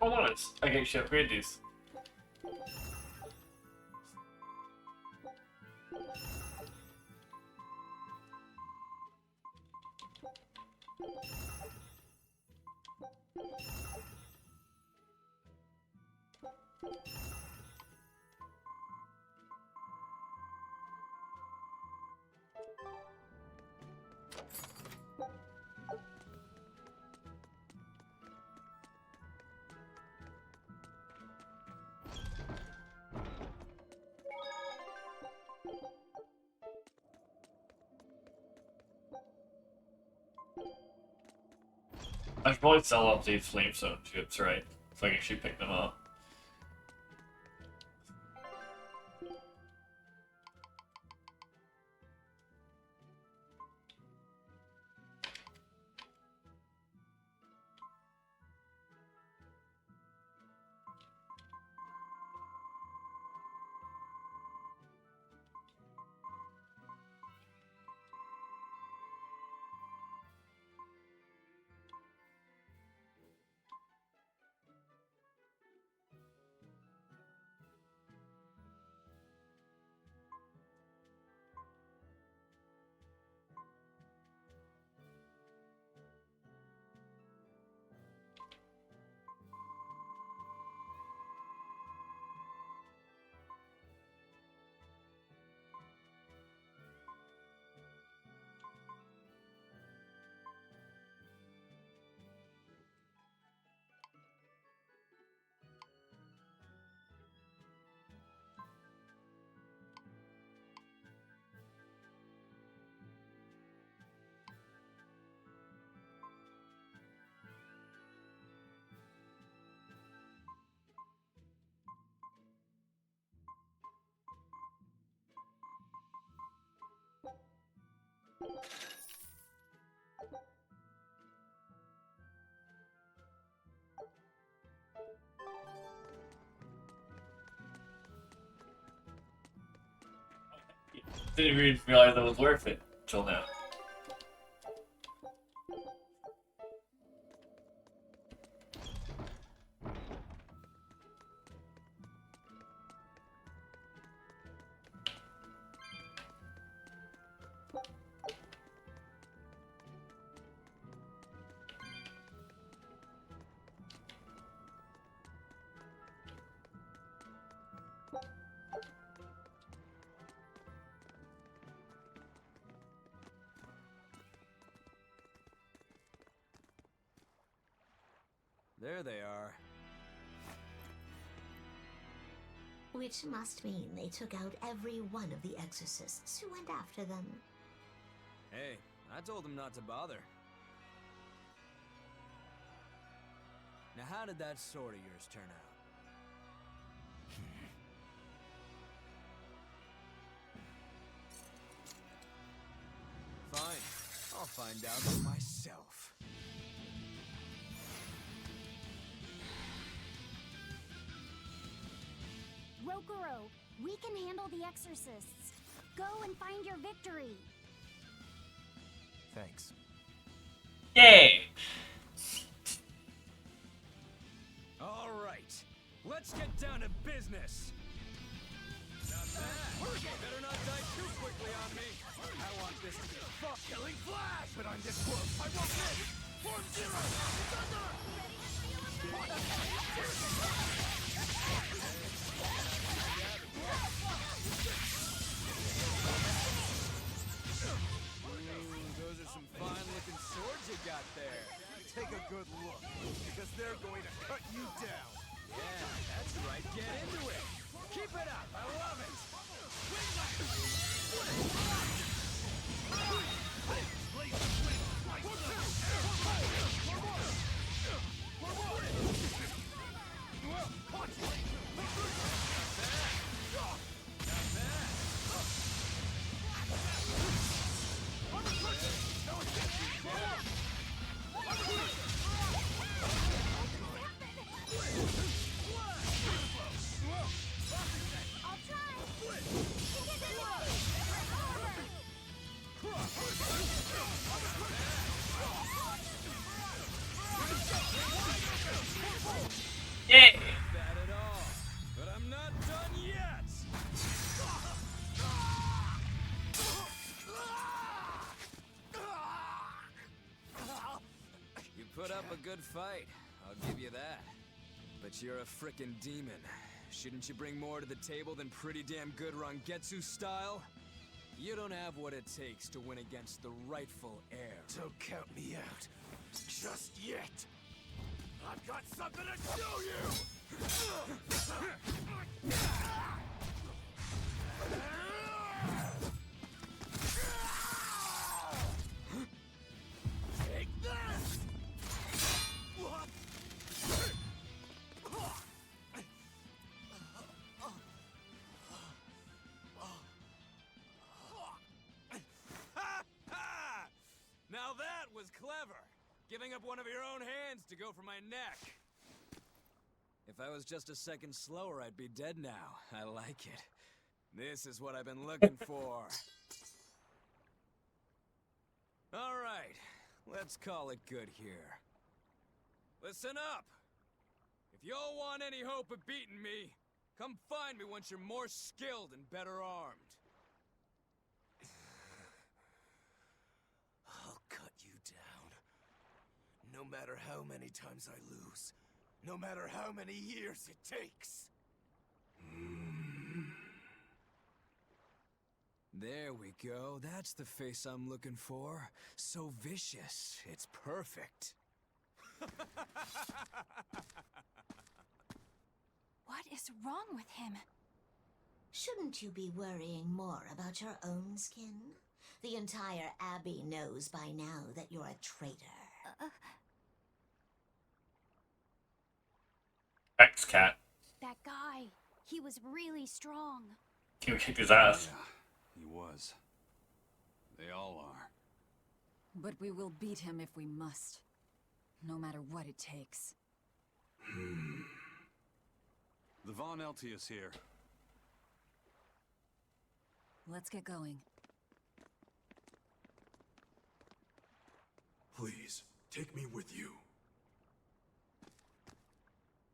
Oh nice. I can actually upgrade these. I should probably sell off these flamestone chips, right? So I can actually pick them up. Didn't even realize that was worth it until now. There they are. Which must mean they took out every one of the exorcists who went after them. Hey, I told them not to bother. Now how did that sword of yours turn out? Fine, I'll find out for myself. Rokuro, we can handle the exorcists. Go and find your victory. Thanks. Yay! All right, let's get down to business. Not bad. Better not die too quickly on me. I want this to be a fuck-killing flash, but I'm this close. I won't miss. Form zero. Those are some fine-looking swords you got there. Take a good look, because they're going to cut you down. Yeah, that's right. Get into it. Keep it up. I love it. Swing Yay! Bad at all, but I'm not done yet. You put up a good fight, I'll give you that. But you're a frickin' demon. Shouldn't you bring more to the table than pretty damn good Rangetsu style? You don't have what it takes to win against the rightful heir. Don't count me out. Just yet. I've got something to show you! Take this! Now that was clever! Giving up one of your own hands to go for my neck. If I was just a second slower, I'd be dead now. I like it. This is what I've been looking for. All right, let's call it good here. Listen up! If y'all want any hope of beating me, come find me once you're more skilled and better armed. I'll cut you down. No matter how many times I lose. No matter how many years it takes. There we go. That's the face I'm looking for. So vicious. It's perfect. What is wrong with him? Shouldn't you be worrying more about your own skin? The entire Abbey knows by now that you're a traitor. Thanks, cat. That guy, he was really strong. He would kick his ass. He was. They all are. But we will beat him if we must. No matter what it takes. The Von Eltius here. Let's get going. Please, take me with you.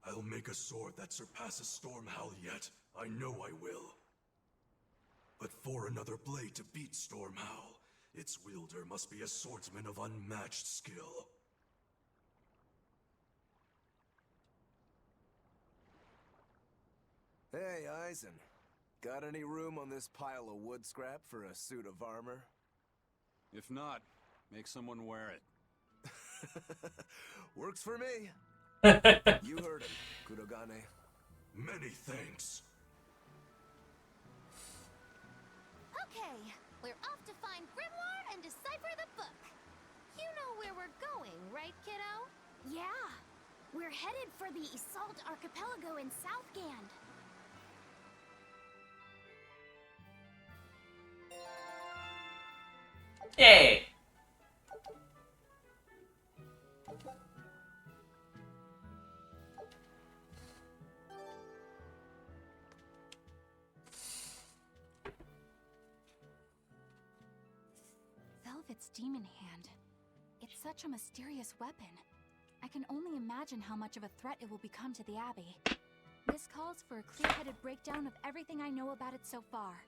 I'll make a sword that surpasses Stormhowl yet. I know I will. But for another blade to beat Stormhowl, its wielder must be a swordsman of unmatched skill. Hey, Eisen. Got any room on this pile of wood scrap for a suit of armor? If not, make someone wear it. Works for me. You heard him, Kurogane. Many thanks. Okay, we're off to find Grimoire and decipher the book. You know where we're going, right, kiddo? Yeah. We're headed for the Isolde Archipelago in Southgand. Yay! Velvet's demon hand. It's such a mysterious weapon. I can only imagine how much of a threat it will become to the Abbey. This calls for a clear-headed breakdown of everything I know about it so far.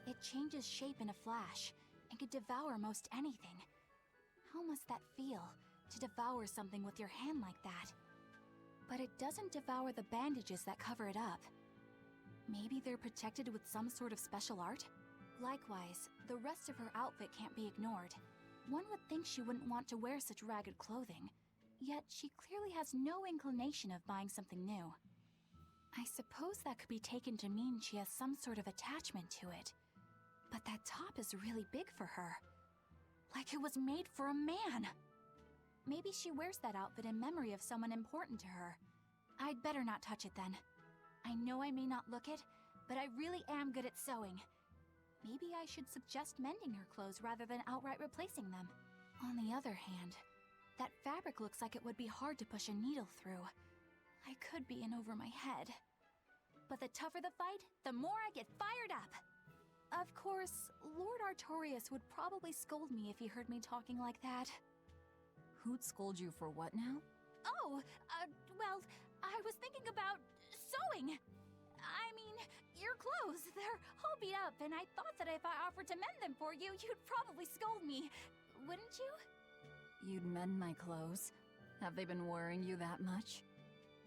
It changes shape in a flash, and can devour most anything. How must that feel, to devour something with your hand like that? But it doesn't devour the bandages that cover it up. Maybe they're protected with some sort of special art? Likewise, the rest of her outfit can't be ignored. One would think she wouldn't want to wear such ragged clothing, yet she clearly has no inclination of buying something new. I suppose that could be taken to mean she has some sort of attachment to it. But that top is really big for her. Like it was made for a man. Maybe she wears that outfit in memory of someone important to her. I'd better not touch it then. I know I may not look it, but I really am good at sewing. Maybe I should suggest mending her clothes rather than outright replacing them. On the other hand, that fabric looks like it would be hard to push a needle through. I could be in over my head. But the tougher the fight, the more I get fired up. Of course, Lord Artorias would probably scold me if he heard me talking like that. Who'd scold you for what now? Oh, well, I was thinking about sewing. I mean, your clothes, they're all beat up, and I thought that if I offered to mend them for you, you'd probably scold me. Wouldn't you? You'd mend my clothes? Have they been worrying you that much?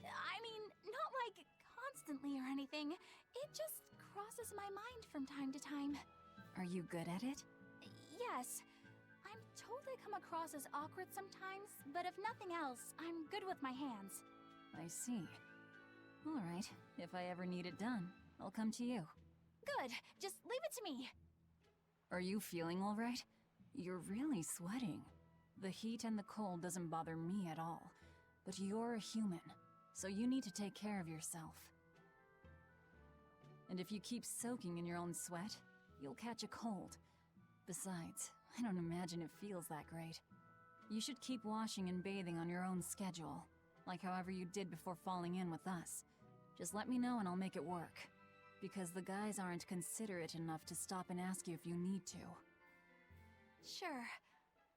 I mean, not like constantly or anything. It just crosses my mind from time to time. Are you good at it? Yes. I'm told I come across as awkward sometimes, but if nothing else, I'm good with my hands. I see. All right, if I ever need it done, I'll come to you. Good. Just leave it to me. Are you feeling all right? You're really sweating. The heat and the cold doesn't bother me at all, but you're a human, so you need to take care of yourself. And if you keep soaking in your own sweat, you'll catch a cold. Besides, I don't imagine it feels that great. You should keep washing and bathing on your own schedule, like however you did before falling in with us. Just let me know and I'll make it work. Because the guys aren't considerate enough to stop and ask you if you need to. Sure.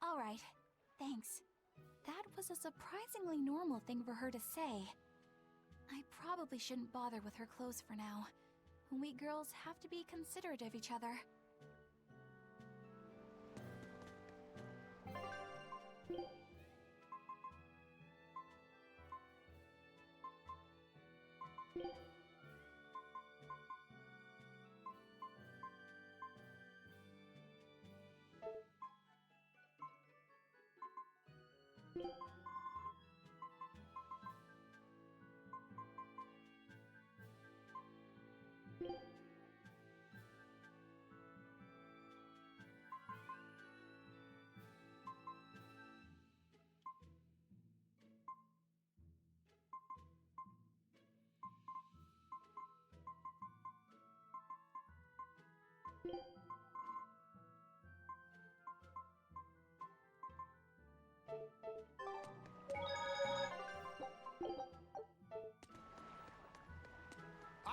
All right. Thanks. That was a surprisingly normal thing for her to say. I probably shouldn't bother with her clothes for now. We girls have to be considerate of each other.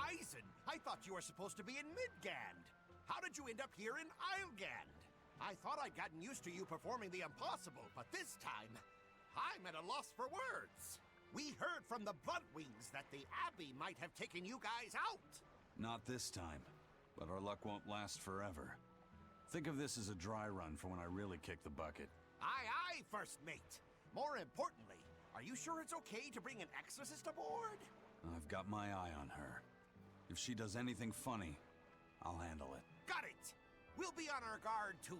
Eisen, I thought you were supposed to be in Midgand. How did you end up here in Islegand? I thought I'd gotten used to you performing the impossible, but this time, I'm at a loss for words. We heard from the Bloodwings that the Abbey might have taken you guys out. Not this time, but our luck won't last forever. Think of this as a dry run for when I really kick the bucket. Aye, aye, First Mate. More importantly, are you sure it's okay to bring an exorcist aboard? I've got my eye on her. If she does anything funny, I'll handle it. Got it! We'll be on our guard, too.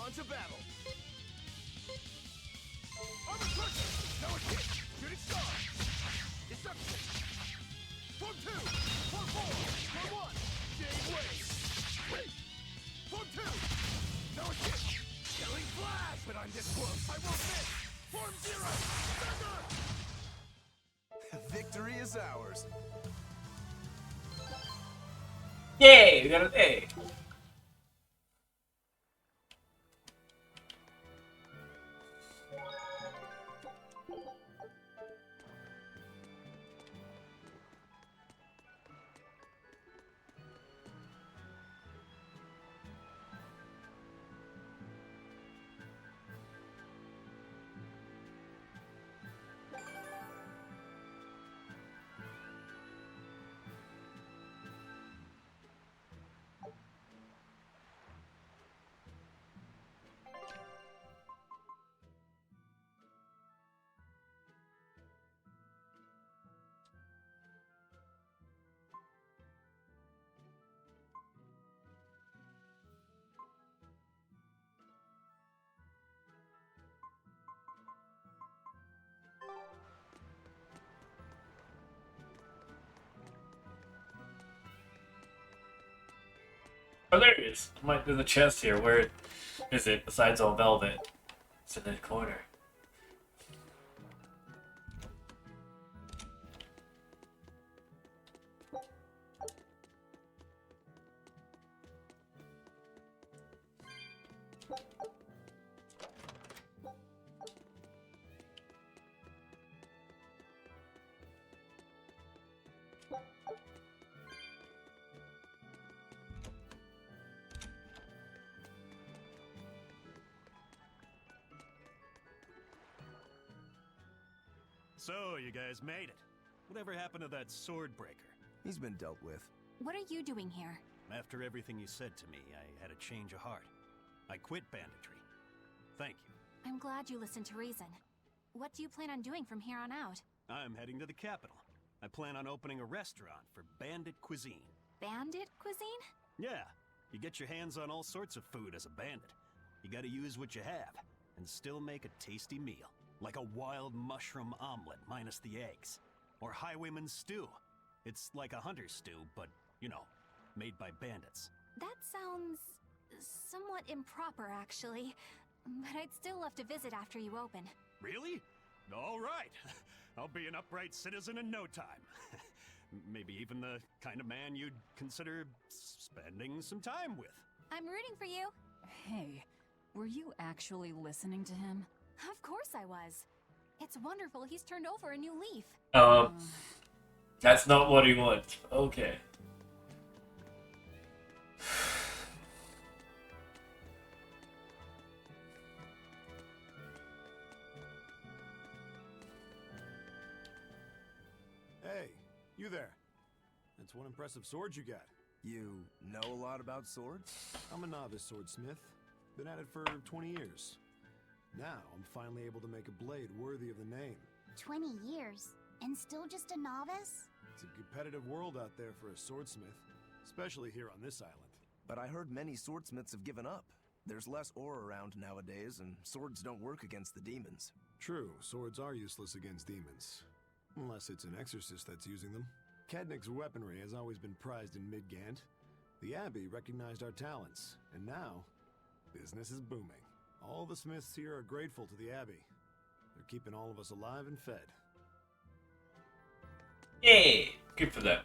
On to battle! Armor crush! No escape! Shooting star! Destruction! ours. Yay! We got an A. Oh, there it is. There's a chest here. Where is it? Besides all velvet. It's in the corner. So, you guys made it. Whatever happened to that sword breaker? He's been dealt with. What are you doing here? After everything you said to me, I had a change of heart. I quit banditry. Thank you. I'm glad you listened to reason. What do you plan on doing from here on out? I'm heading to the capital. I plan on opening a restaurant for bandit cuisine. Bandit cuisine? Yeah, you get your hands on all sorts of food as a bandit. You gotta use what you have, and still make a tasty meal. Like a wild mushroom omelet minus the eggs. Or highwayman's stew. It's like a hunter's stew, but, you know, made by bandits. That sounds somewhat improper, actually. But I'd still love to visit after you open. Really? All right. I'll be an upright citizen in no time. Maybe even the kind of man you'd consider spending some time with. I'm rooting for you. Hey, were you actually listening to him? Of course I was. It's wonderful he's turned over a new leaf. That's not what he wants. Okay. Hey, you there. That's one impressive sword you got. You know a lot about swords? I'm a novice swordsmith. Been at it for 20 years. Now, I'm finally able to make a blade worthy of the name. 20 years? And still just a novice? It's a competitive world out there for a swordsmith, especially here on this island. But I heard many swordsmiths have given up. There's less ore around nowadays, and swords don't work against the demons. True, swords are useless against demons. Unless it's an exorcist that's using them. Kednick's weaponry has always been prized in Midgand. The Abbey recognized our talents, and now, business is booming. All the smiths here are grateful to the Abbey. They're keeping all of us alive and fed. Yay! Good for them.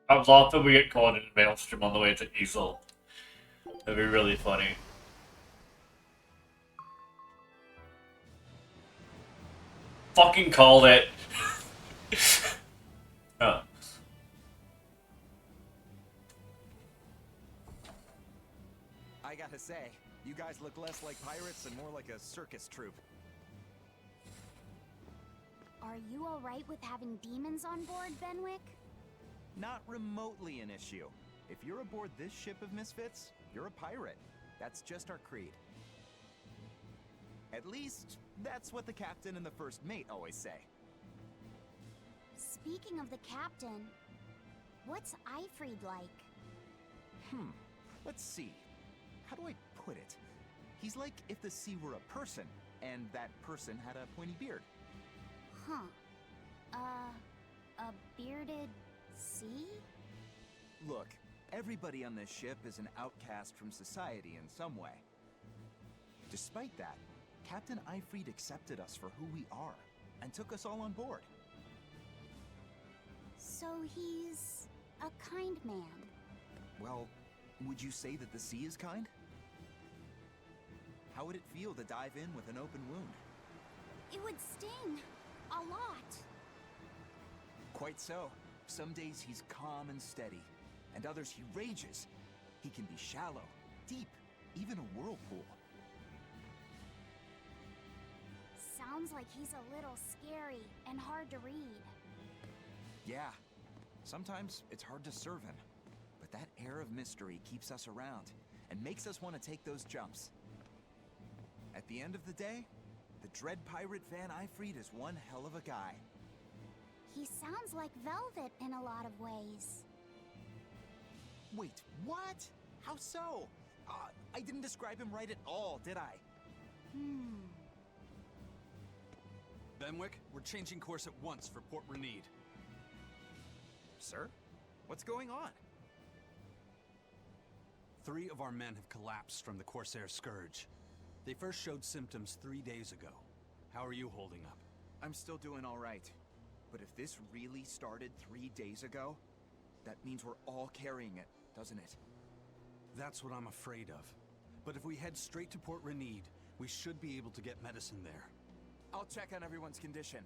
I would love if we get caught in a maelstrom on the way to Easel. That'd be really funny. Fucking called it. Oh. I gotta say, you guys look less like pirates and more like a circus troupe. Are you alright with having demons on board, Benwick? Not remotely an issue. If you're aboard this ship of misfits, you're a pirate. That's just our creed. At least, that's what the captain and the first mate always say. Speaking of the captain, what's Eifried like? Let's see. How do I put it? He's like if the sea were a person, and that person had a pointy beard. Huh. A bearded sea? Look, everybody on this ship is an outcast from society in some way. Despite that, Captain Eifried accepted us for who we are, and took us all on board. So he's a kind man. Well, would you say that the sea is kind? How would it feel to dive in with an open wound? It would sting. A lot. Quite so. Some days he's calm and steady, and others he rages. He can be shallow, deep, even a whirlpool. Sounds like he's a little scary and hard to read. Yeah, sometimes it's hard to serve him, but that air of mystery keeps us around and makes us want to take those jumps. At the end of the day, the dread pirate Van Eifried is one hell of a guy. He sounds like Velvet in a lot of ways. Wait, what? How so? I didn't describe him right at all, did I? Benwick, we're changing course at once for Port Renede. Sir? What's going on? 3 of our men have collapsed from the Corsair Scourge. They first showed symptoms 3 days ago. How are you holding up? I'm still doing all right. But if this really started 3 days ago, that means we're all carrying it, doesn't it? That's what I'm afraid of. But if we head straight to Port Renede, we should be able to get medicine there. I'll check on everyone's condition.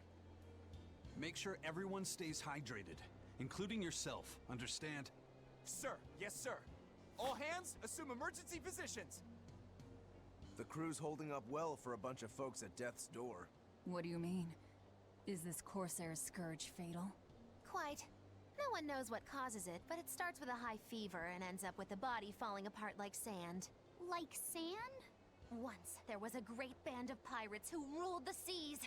Make sure everyone stays hydrated, including yourself, understand? Sir, yes sir. All hands, assume emergency positions. The crew's holding up well for a bunch of folks at death's door. What do you mean? Is this Corsair's Scourge fatal? Quite. No one knows what causes it, but it starts with a high fever and ends up with the body falling apart like sand. Like sand? Once, there was a great band of pirates who ruled the seas,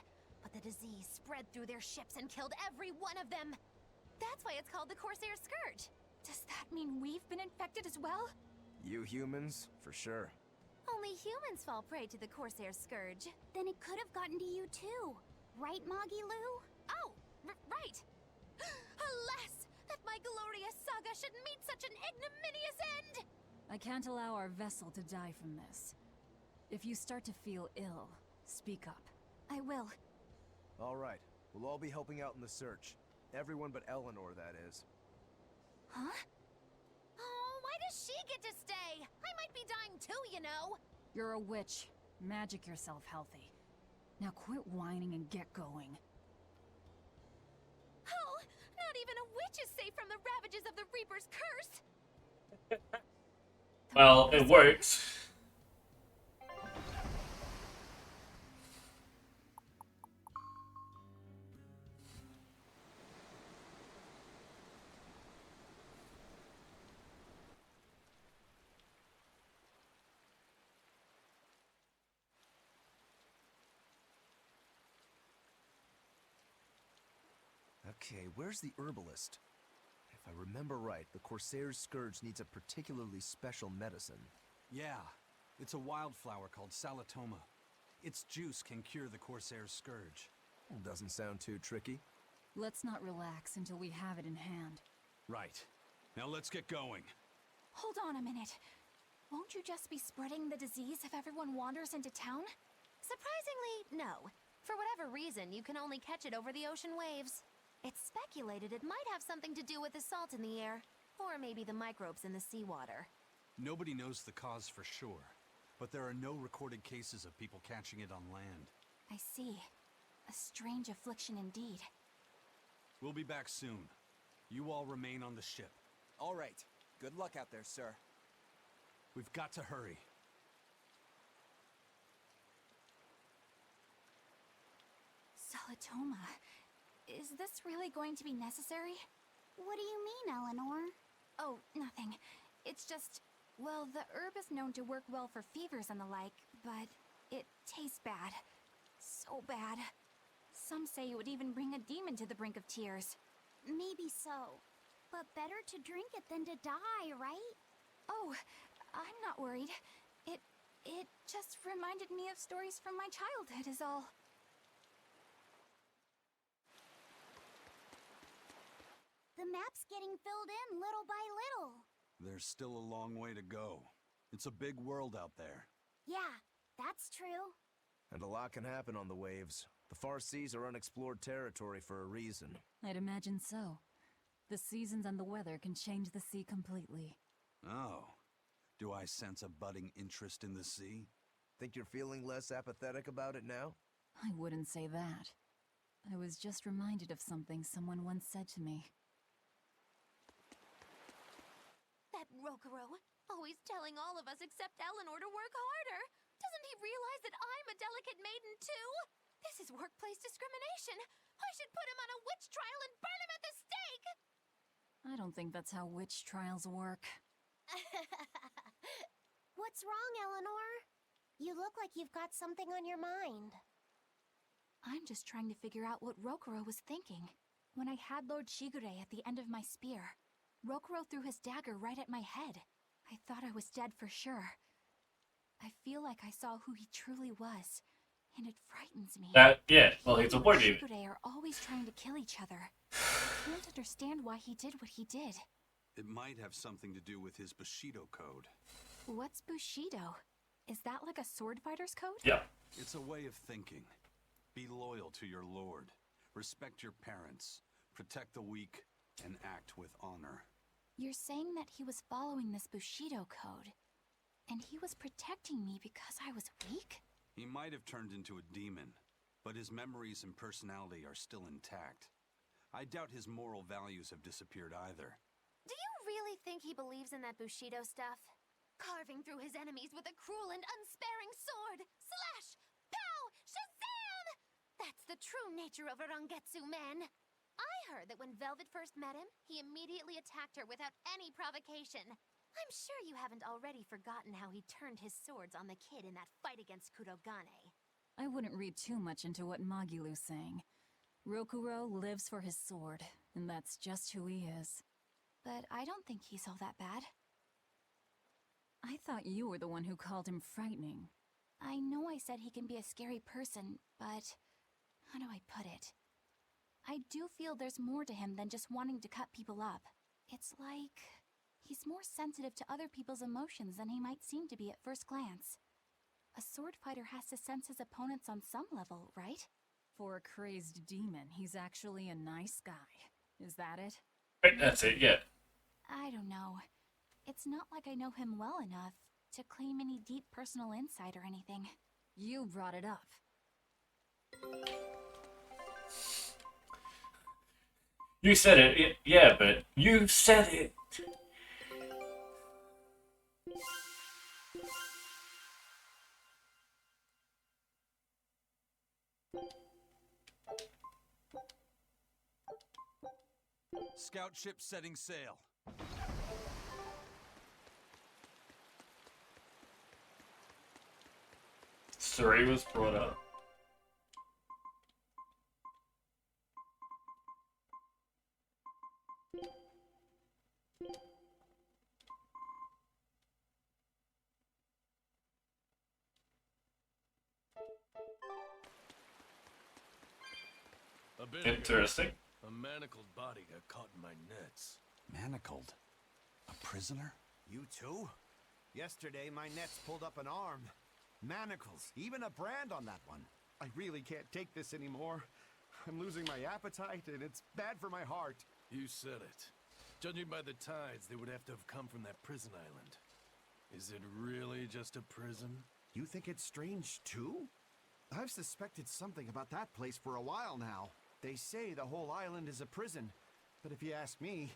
but the disease spread through their ships and killed every one of them. That's why it's called the Corsair Scourge. Does that mean we've been infected as well? You humans, for sure. Only humans fall prey to the Corsair Scourge. Then it could have gotten to you too. Right, Moggy Lou? Oh, right! Alas, that my glorious saga should meet such an ignominious end! I can't allow our vessel to die from this. If you start to feel ill, speak up. I will. All right, we'll all be helping out in the search. Everyone but Eleanor, that is. Huh? Oh, why does she get to stay? I might be dying too, you know. You're a witch. Magic yourself healthy. Now quit whining and get going. Oh, not even a witch is safe from the ravages of the Reaper's curse! Well, it works. Okay, where's the herbalist? If I remember right, the Corsair's Scourge needs a particularly special medicine. Yeah, it's a wildflower called Salatoma. Its juice can cure the Corsair's Scourge. Doesn't sound too tricky. Let's not relax until we have it in hand. Right. Now let's get going. Hold on a minute. Won't you just be spreading the disease if everyone wanders into town? Surprisingly, no. For whatever reason, you can only catch it over the ocean waves. It's speculated it might have something to do with the salt in the air, or maybe the microbes in the seawater. Nobody knows the cause for sure, but there are no recorded cases of people catching it on land. I see. A strange affliction indeed. We'll be back soon. You all remain on the ship. All right. Good luck out there, sir. We've got to hurry. Solitoma. Is this really going to be necessary? What do you mean, Eleanor? Oh, nothing. It's just, well, the herb is known to work well for fevers and the like, but it tastes bad. So bad. Some say it would even bring a demon to the brink of tears. Maybe so. But better to drink it than to die, right? Oh, I'm not worried. It just reminded me of stories from my childhood is all. The map's getting filled in little by little. There's still a long way to go. It's a big world out there. Yeah, that's true. And a lot can happen on the waves. The far seas are unexplored territory for a reason. I'd imagine so. The seasons and the weather can change the sea completely. Oh. Do I sense a budding interest in the sea? Think you're feeling less apathetic about it now? I wouldn't say that. I was just reminded of something someone once said to me. That Rokuro, always telling all of us except Eleanor to work harder. Doesn't he realize that I'm a delicate maiden too? This is workplace discrimination. I should put him on a witch trial and burn him at the stake! I don't think that's how witch trials work. What's wrong, Eleanor? You look like you've got something on your mind. I'm just trying to figure out what Rokuro was thinking. When I had Lord Shigure at the end of my spear, Rokuro threw his dagger right at my head. I thought I was dead for sure. I feel like I saw who he truly was, and it frightens me. Well, he's a war demon. Shigure are always trying to kill each other. I can't understand why he did what he did. It might have something to do with his Bushido code. What's Bushido? Is that like a sword fighter's code? Yeah. It's a way of thinking. Be loyal to your lord. Respect your parents. Protect the weak. And act with honor. You're saying that he was following this Bushido code, and he was protecting me because I was weak? He might have turned into a demon, but his memories and personality are still intact. I doubt his moral values have disappeared either. Do you really think he believes in that Bushido stuff? Carving through his enemies with a cruel and unsparing sword! Slash! Pow! Shazam! That's the true nature of a Rangetsu man! I heard that when Velvet first met him, he immediately attacked her without any provocation. I'm sure you haven't already forgotten how he turned his swords on the kid in that fight against Kurogane. I wouldn't read too much into what Magilu's saying. Rokuro lives for his sword, and that's just who he is. But I don't think he's all that bad. I thought you were the one who called him frightening. I know I said he can be a scary person, but how do I put it? I do feel there's more to him than just wanting to cut people up. It's like he's more sensitive to other people's emotions than he might seem to be at first glance. A sword fighter has to sense his opponents on some level, right? For a crazed demon, he's actually a nice guy. Is that it? Right, that's it, yeah. I don't know. It's not like I know him well enough to claim any deep personal insight or anything. You brought it up. You said it, yeah, but you said it. Scout ship setting sail. Story was brought up. Interesting. A manacled body got caught in my nets. Manacled? A prisoner? You too? Yesterday, my nets pulled up an arm. Manacles, even a brand on that one. I really can't take this anymore. I'm losing my appetite, and it's bad for my heart. You said it. Judging by the tides, they would have to have come from that prison island. Is it really just a prison? You think it's strange, too? I've suspected something about that place for a while now. They say the whole island is a prison, but if you ask me,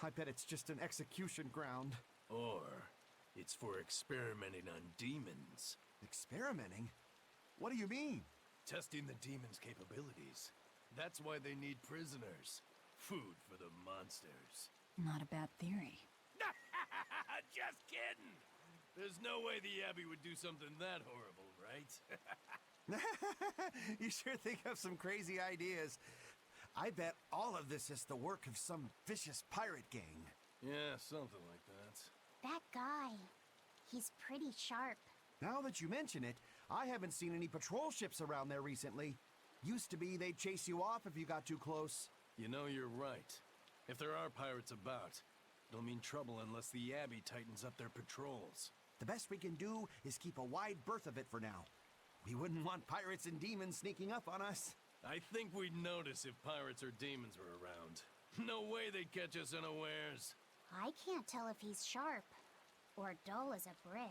I bet it's just an execution ground. Or it's for experimenting on demons. Experimenting? What do you mean? Testing the demons' capabilities. That's why they need prisoners. Food for the monsters. Not a bad theory. Just kidding! There's no way the Abbey would do something that horrible, right? You sure think of some crazy ideas. I bet all of this is the work of some vicious pirate gang. Yeah, something like that. That guy. He's pretty sharp. Now that you mention it, I haven't seen any patrol ships around there recently. Used to be they'd chase you off if you got too close. You know, you're right. If there are pirates about, it'll mean trouble unless the Abbey tightens up their patrols. The best we can do is keep a wide berth of it for now. We wouldn't want pirates and demons sneaking up on us. I think we'd notice if pirates or demons were around. No way they'd catch us unawares. I can't tell if he's sharp or dull as a brick.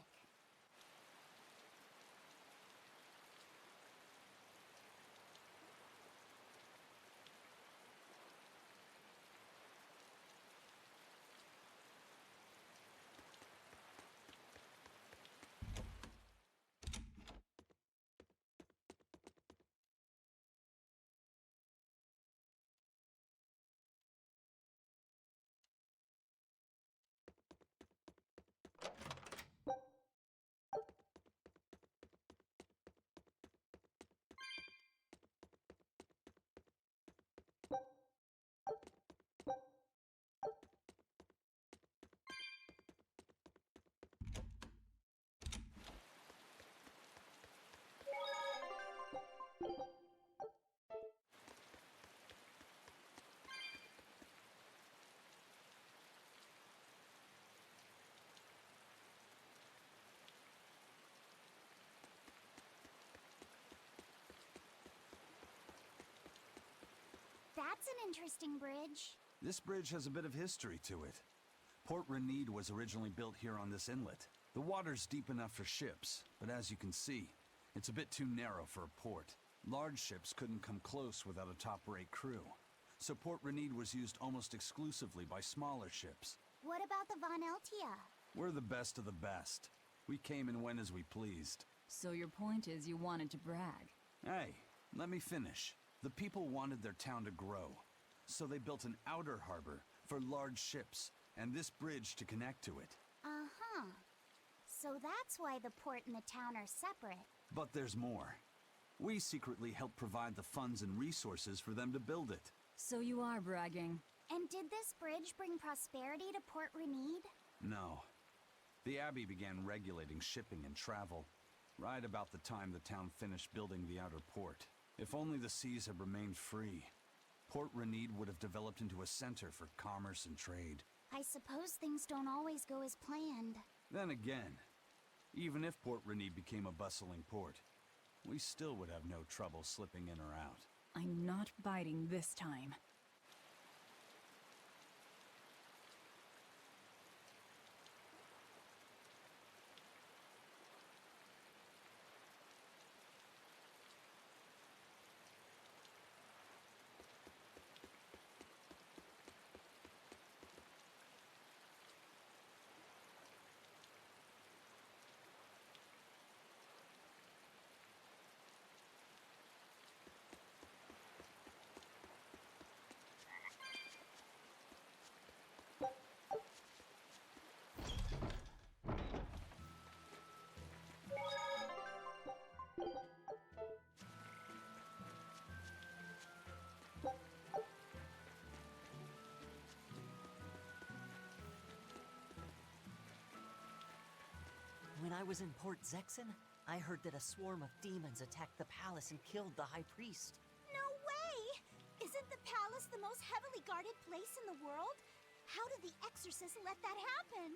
That's an interesting bridge. This bridge has a bit of history to it. Port Renede was originally built here on this inlet. The water's deep enough for ships, but as you can see, it's a bit too narrow for a port. Large ships couldn't come close without a top-rate crew. So Port Renede was used almost exclusively by smaller ships. What about the Von Eltia? We're the best of the best. We came and went as we pleased. So your point is you wanted to brag? Hey, let me finish. The people wanted their town to grow, so they built an outer harbor for large ships, and this bridge to connect to it. Uh-huh. So that's why the port and the town are separate. But there's more. We secretly helped provide the funds and resources for them to build it. So you are bragging. And did this bridge bring prosperity to Port Renede? No. The Abbey began regulating shipping and travel, right about the time the town finished building the outer port. If only the seas had remained free, Port Renede would have developed into a center for commerce and trade. I suppose things don't always go as planned. Then again, even if Port Renede became a bustling port, we still would have no trouble slipping in or out. I'm not biting this time. When I was in Port Zexen, I heard that a swarm of demons attacked the palace and killed the High Priest. No way! Isn't the palace the most heavily guarded place in the world? How did the Exorcist let that happen?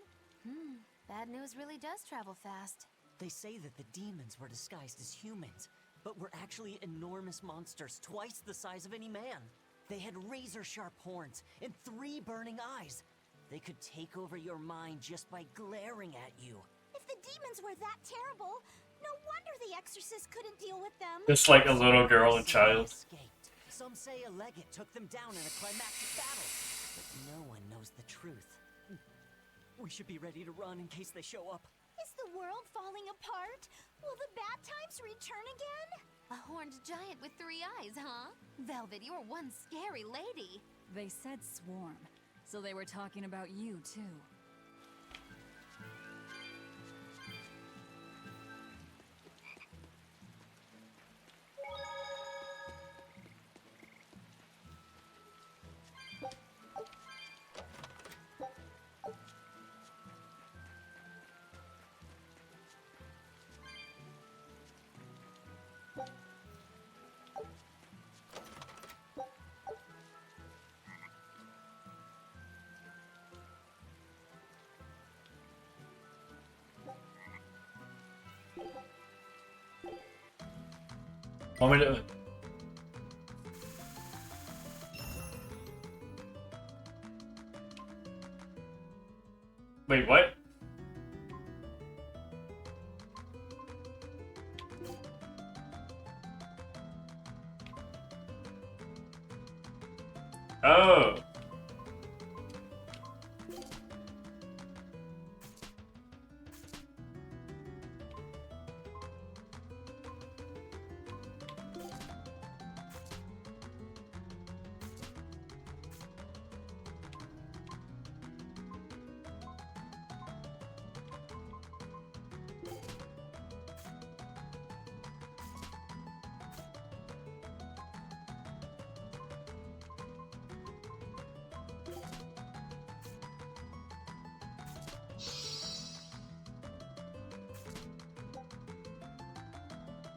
Bad news really does travel fast. They say that the demons were disguised as humans, but were actually enormous monsters, twice the size of any man. They had razor-sharp horns and 3 burning eyes. They could take over your mind just by glaring at you. If the demons were that terrible, no wonder the exorcist couldn't deal with them. Just like a little girl and child. Escaped. Some say a legate took them down in a climactic battle, but no one knows the truth. We should be ready to run in case they show up. Is the world falling apart? Will the bad times return again? A horned giant with 3 eyes, huh? Velvet, you're one scary lady. They said swarm, so they were talking about you, too. Want me to? Wait, what? Oh.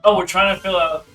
Oh, we're trying to fill out.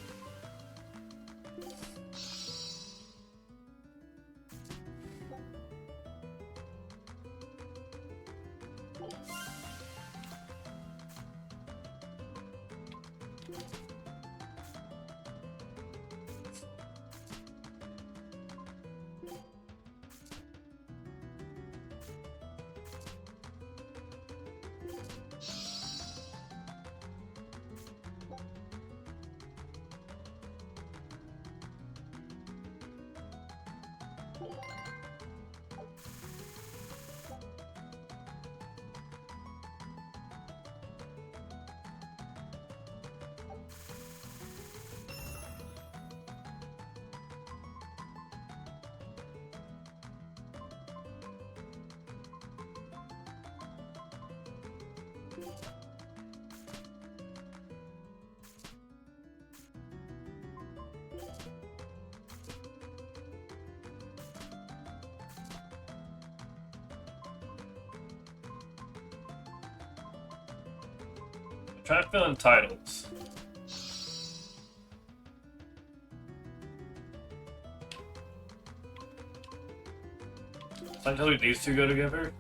Try to fill in titles. So I tell you these two go together?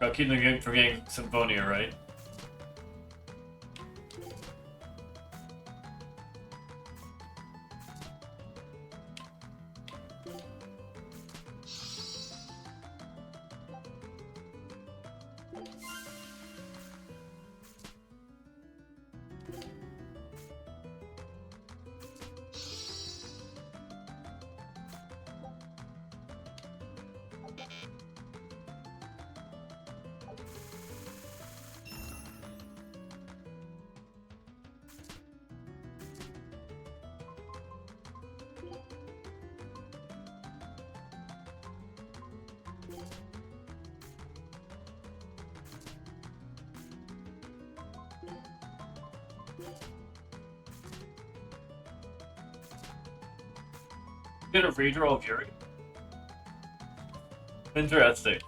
I'll keep them from getting Symphonia, right? Get a redraw of Yuri. Interesting.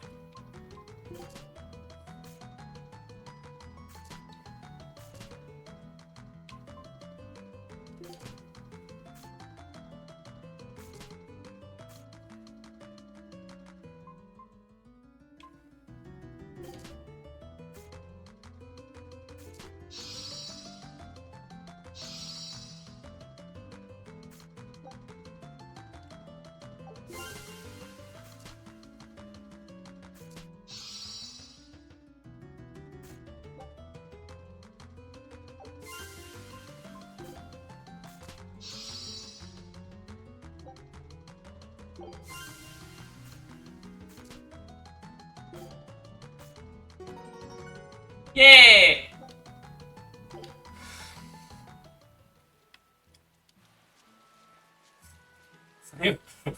Yay!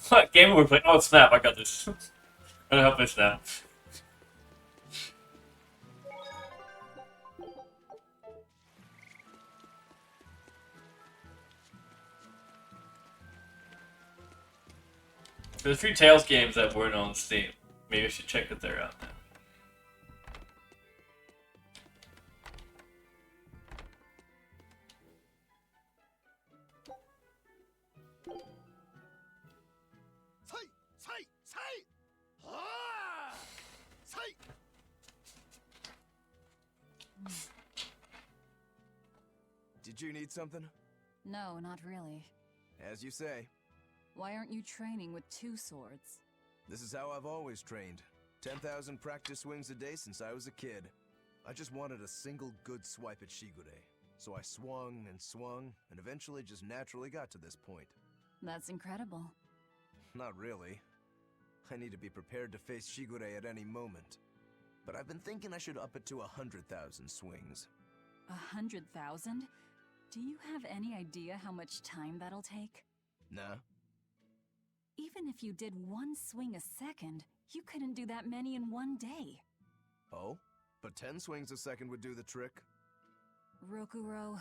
What game are we playing? Oh snap! I got this. I'm gonna help this now. There's a few Tales games that weren't on Steam. Maybe I should check if they're out now. Did you need something? No, not really. As you say. Why aren't you training with 2 swords? This is how I've always trained. 10,000 practice swings a day since I was a kid. I just wanted a single good swipe at Shigure. So I swung, and eventually just naturally got to this point. That's incredible. Not really. I need to be prepared to face Shigure at any moment. But I've been thinking I should up it to 100,000 swings. 100,000? Do you have any idea how much time that'll take? Nah. Even if you did 1 swing a second, you couldn't do that many in 1 day. Oh? But 10 swings a second would do the trick? Rokuro...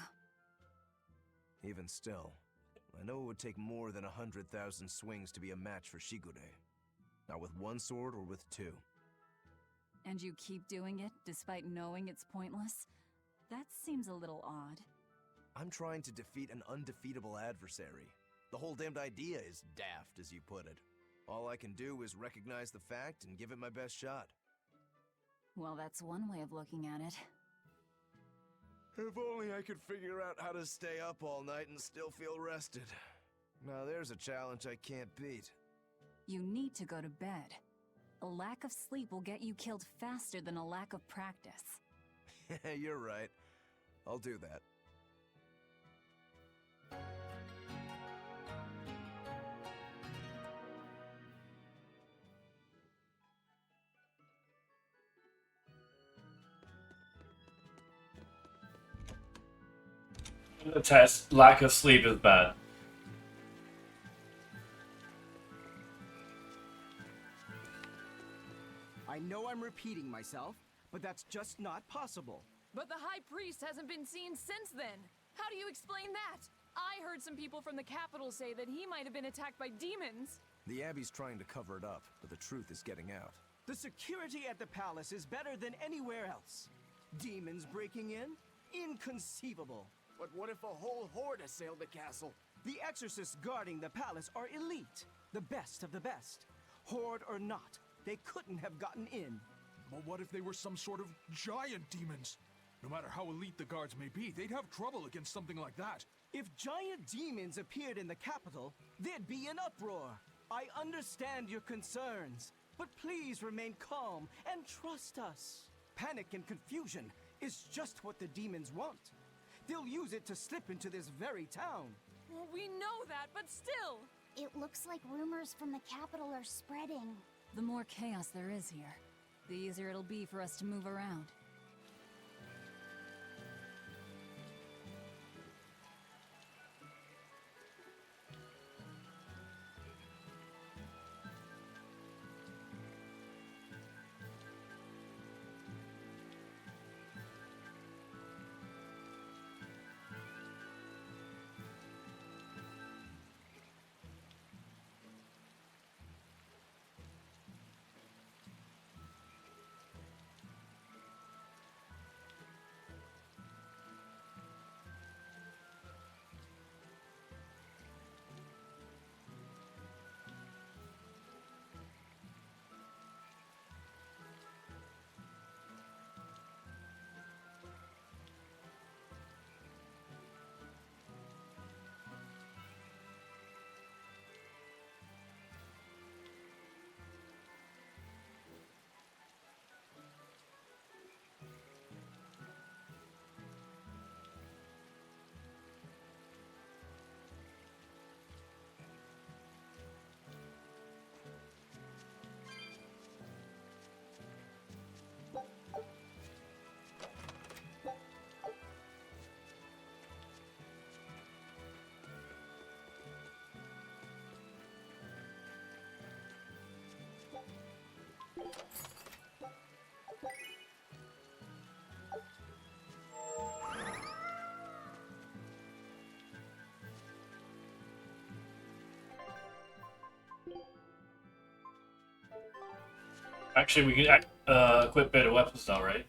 Even still, I know it would take more than 100,000 swings to be a match for Shigure. Not with 1 sword or with 2. And you keep doing it, despite knowing it's pointless? That seems a little odd. I'm trying to defeat an undefeatable adversary. The whole damned idea is daft, as you put it. All I can do is recognize the fact and give it my best shot. Well, that's one way of looking at it. If only I could figure out how to stay up all night and still feel rested. Now there's a challenge I can't beat. You need to go to bed. A lack of sleep will get you killed faster than a lack of practice. You're right. I'll do that. The test, lack of sleep is bad. I know I'm repeating myself, but that's just not possible. But the High Priest hasn't been seen since then. How do you explain that? I heard some people from the capital say that he might have been attacked by demons. The Abbey's trying to cover it up, but the truth is getting out. The security at the palace is better than anywhere else. Demons breaking in? Inconceivable. But what if a whole horde assailed the castle? The exorcists guarding the palace are elite, the best of the best. Horde or not, they couldn't have gotten in. But what if they were some sort of giant demons? No matter how elite the guards may be, they'd have trouble against something like that. If giant demons appeared in the capital, there'd be an uproar. I understand your concerns, but please remain calm and trust us. Panic and confusion is just what the demons want. They'll use it to slip into this very town. Well, we know that, but still. It looks like rumors from the capital are spreading. The more chaos there is here, the easier it'll be for us to move around. Actually, we can equip better weapons now, right?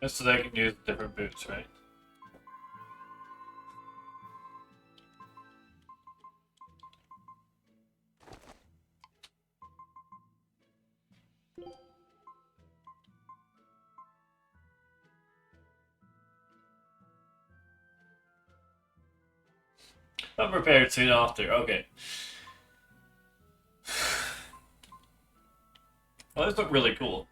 Just so they can use different boots, right? I'm prepared soon after. Okay. Well, this look really cool.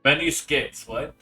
Many skits, what?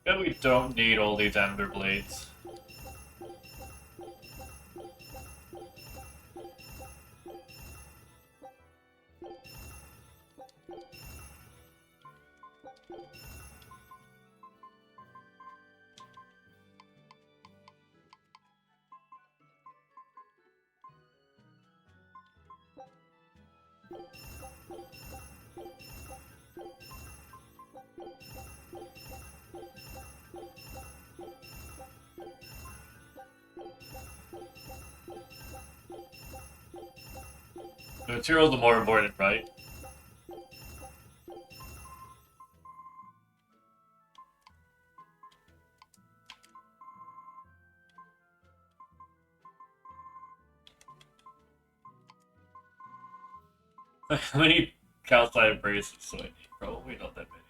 Bet we don't need all these amber blades. The materials are more important, right? How many calcite bracelets do I need? Probably not that many.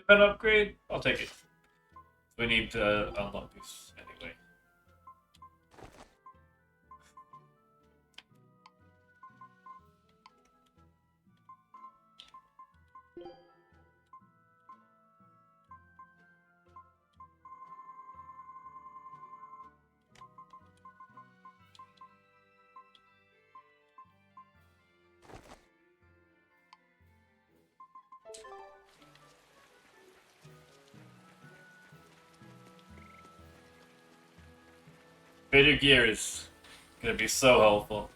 An upgrade? I'll take it. We need to unlock these anyway. Better gear is gonna be so helpful.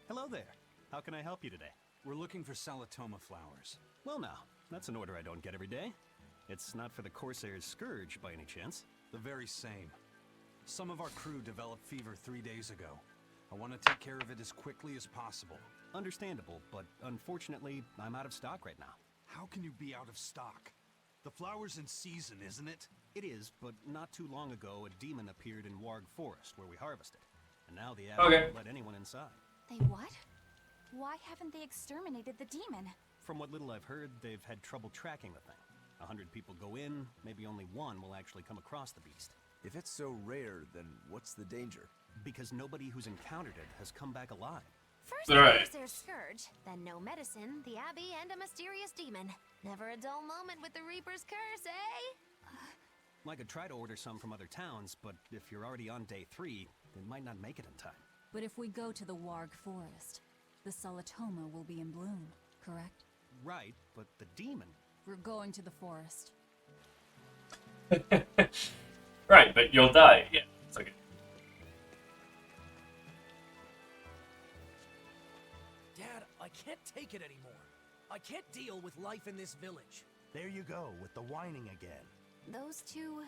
Hello there. How can I help you today? We're looking for Salatoma flowers. Well now, that's an order I don't get every day. It's not for the Corsair's Scourge by any chance. The very same. Some of our crew developed fever 3 days ago. I want to take care of it as quickly as possible. Understandable, but unfortunately, I'm out of stock right now. How can you be out of stock? The flower's in season, isn't it? It is, but not too long ago, a demon appeared in Warg Forest, where we harvested. And now the Abbey won't let anyone inside. They what? Why haven't they exterminated the demon? From what little I've heard, they've had trouble tracking the thing. 100 people go in, maybe only one will actually come across the beast. If it's so rare, then what's the danger? Because nobody who's encountered it has come back alive. First, there's their scourge, then no medicine, the Abbey, and a mysterious demon. Never a dull moment with the Reaper's curse, eh? I could try to order some from other towns, but if you're already on day 3, it might not make it in time. But if we go to the Warg Forest, the Salatoma will be in bloom, correct? Right, but the demon... We're going to the forest. Right, but you'll die. Yeah, it's okay. Dad, I can't take it anymore. I can't deal with life in this village. There you go, with the whining again. Those two,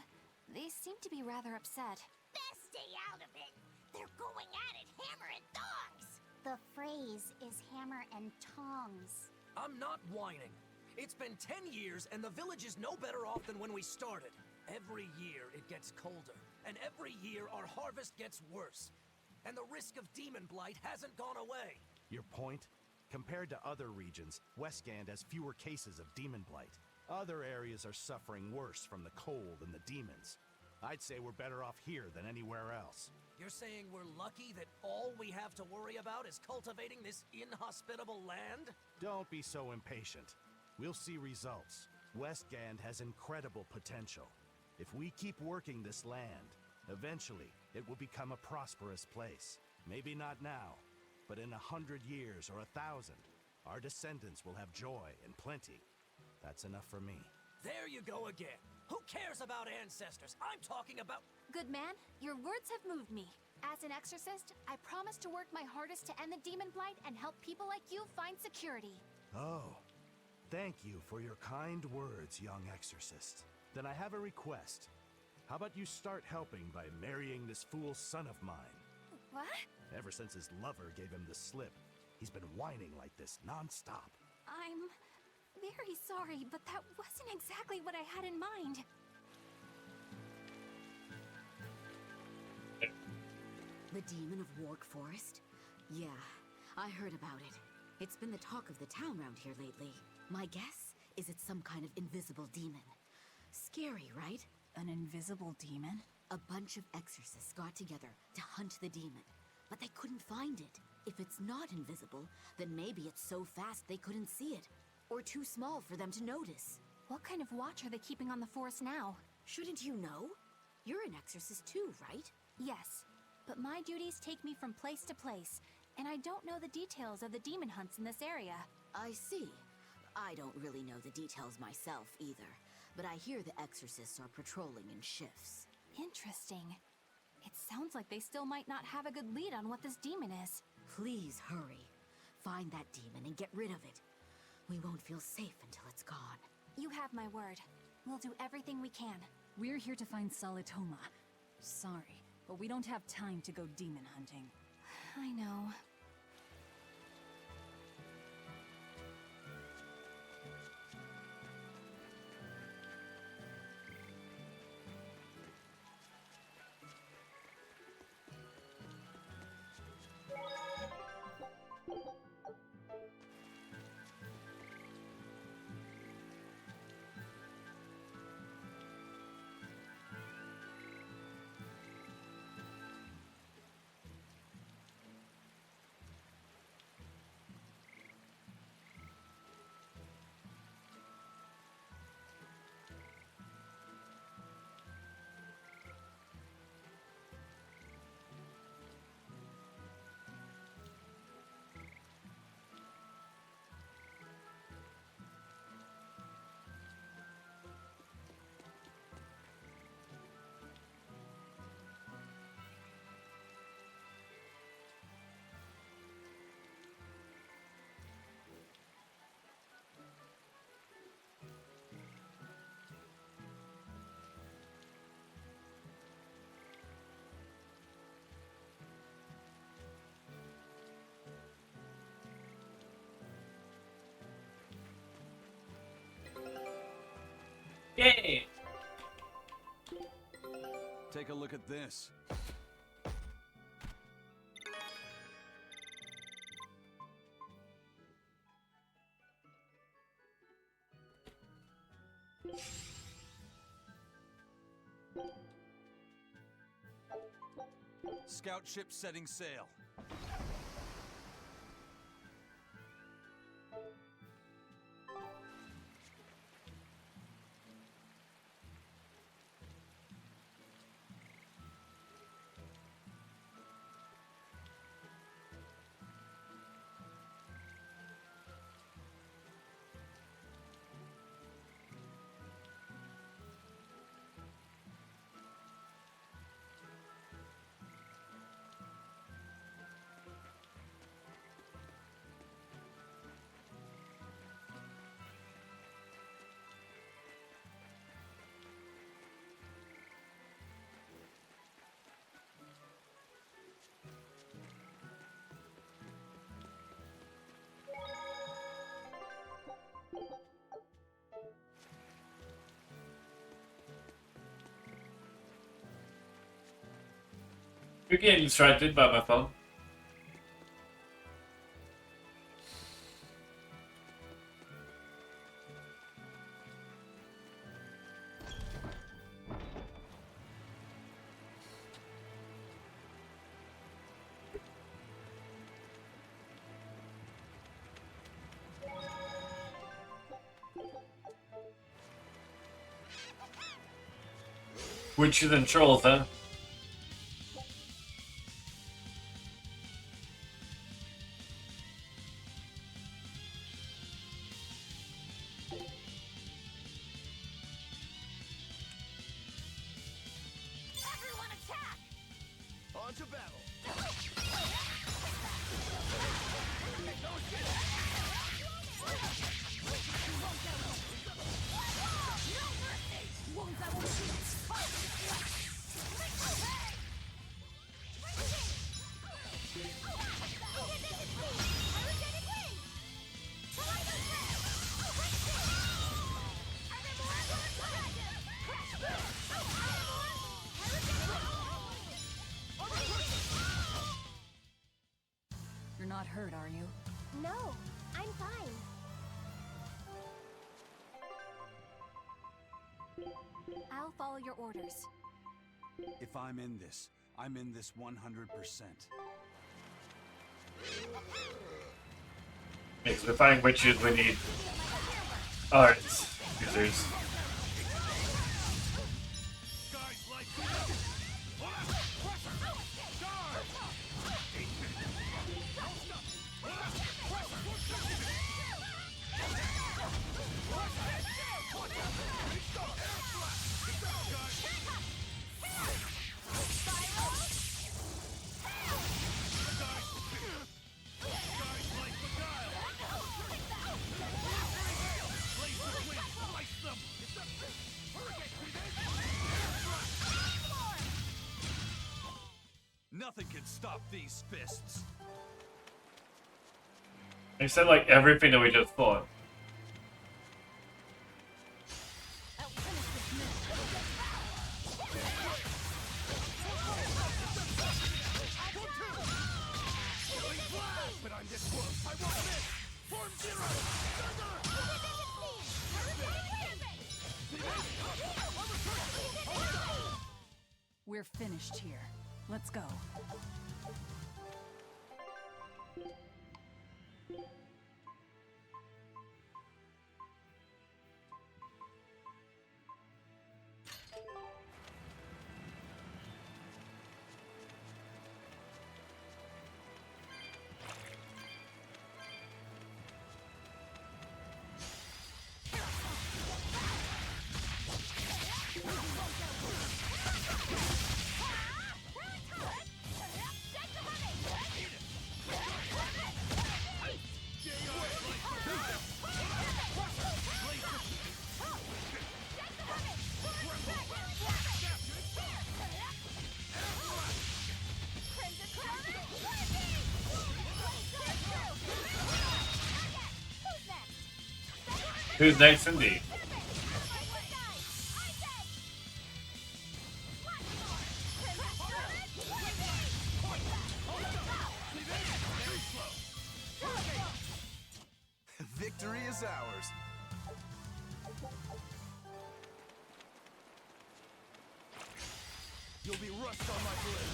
they seem to be rather upset. Best stay out of it. They're going at it hammer and tongs. The phrase is hammer and tongs. I'm not whining. It's been 10 years and the village is no better off than when we started. Every year it gets colder, and every year our harvest gets worse. And the risk of demon blight hasn't gone away. Your point? Compared to other regions, Westgand has fewer cases of demon blight. Other areas are suffering worse from the cold and the demons. I'd say we're better off here than anywhere else. You're saying we're lucky that all we have to worry about is cultivating this inhospitable land? Don't be so impatient. We'll see results. Westgand has incredible potential. If we keep working this land, eventually it will become a prosperous place. Maybe not now, but in 100 years or 1,000, our descendants will have joy and plenty. That's enough for me. There you go again. Who cares about ancestors? I'm talking about... Good man, your words have moved me. As an exorcist, I promise to work my hardest to end the demon blight and help people like you find security. Oh, thank you for your kind words, young exorcist. Then I have a request. How about you start helping by marrying this fool son of mine? What? Ever since his lover gave him the slip, he's been whining like this nonstop. I'm very sorry, but that wasn't exactly what I had in mind. The demon of Warg Forest? Yeah, I heard about it. It's been the talk of the town round here lately. My guess is it's some kind of invisible demon. Scary, right? An invisible demon? A bunch of exorcists got together to hunt the demon, but they couldn't find it. If it's not invisible, then maybe it's so fast they couldn't see it, or too small for them to notice. What kind of watch are they keeping on the forest now? Shouldn't you know? You're an exorcist too, right? Yes, but my duties take me from place to place, and I don't know the details of the demon hunts in this area. I see. I don't really know the details myself either, but I hear the exorcists are patrolling in shifts. Interesting. It sounds like they still might not have a good lead on what this demon is. Please hurry. Find that demon and get rid of it. We won't feel safe until it's gone. You have my word. We'll do everything we can. We're here to find Salitoma. Sorry, but we don't have time to go demon hunting. I know. Yay! Take a look at this. Scout ship setting sail. You're getting distracted by my phone. Witches and trolls, huh? Everyone attack! On to battle! You're not hurt, are you? No, I'm fine. I'll follow your orders. If I'm in this 100%. Because to find witches, we need arts users. Nothing can stop these fists. They said like everything that we just fought. But I'm this close. I won't miss. Form zero. We're finished here. Let's go. Who's next, Cindy? Victory is ours. You'll be rust on my blade.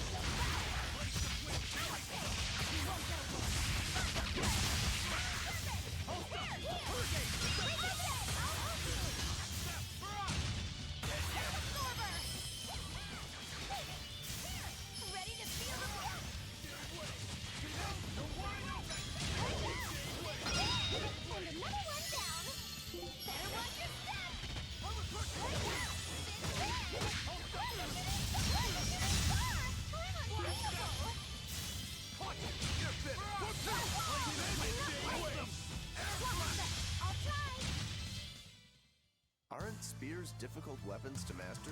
Aren't spears difficult weapons to master?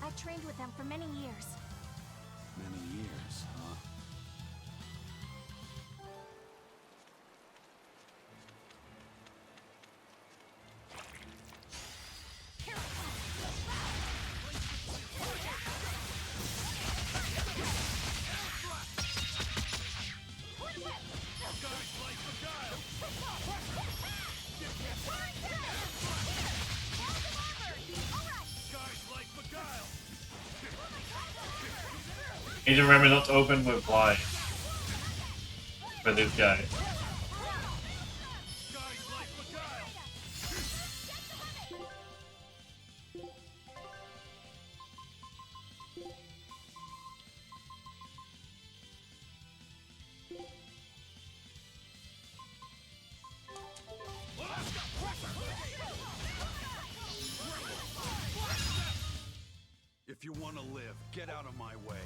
I trained with them for many years. Many years, huh? Need to remember not to open with blind for this guy. Get out of my way.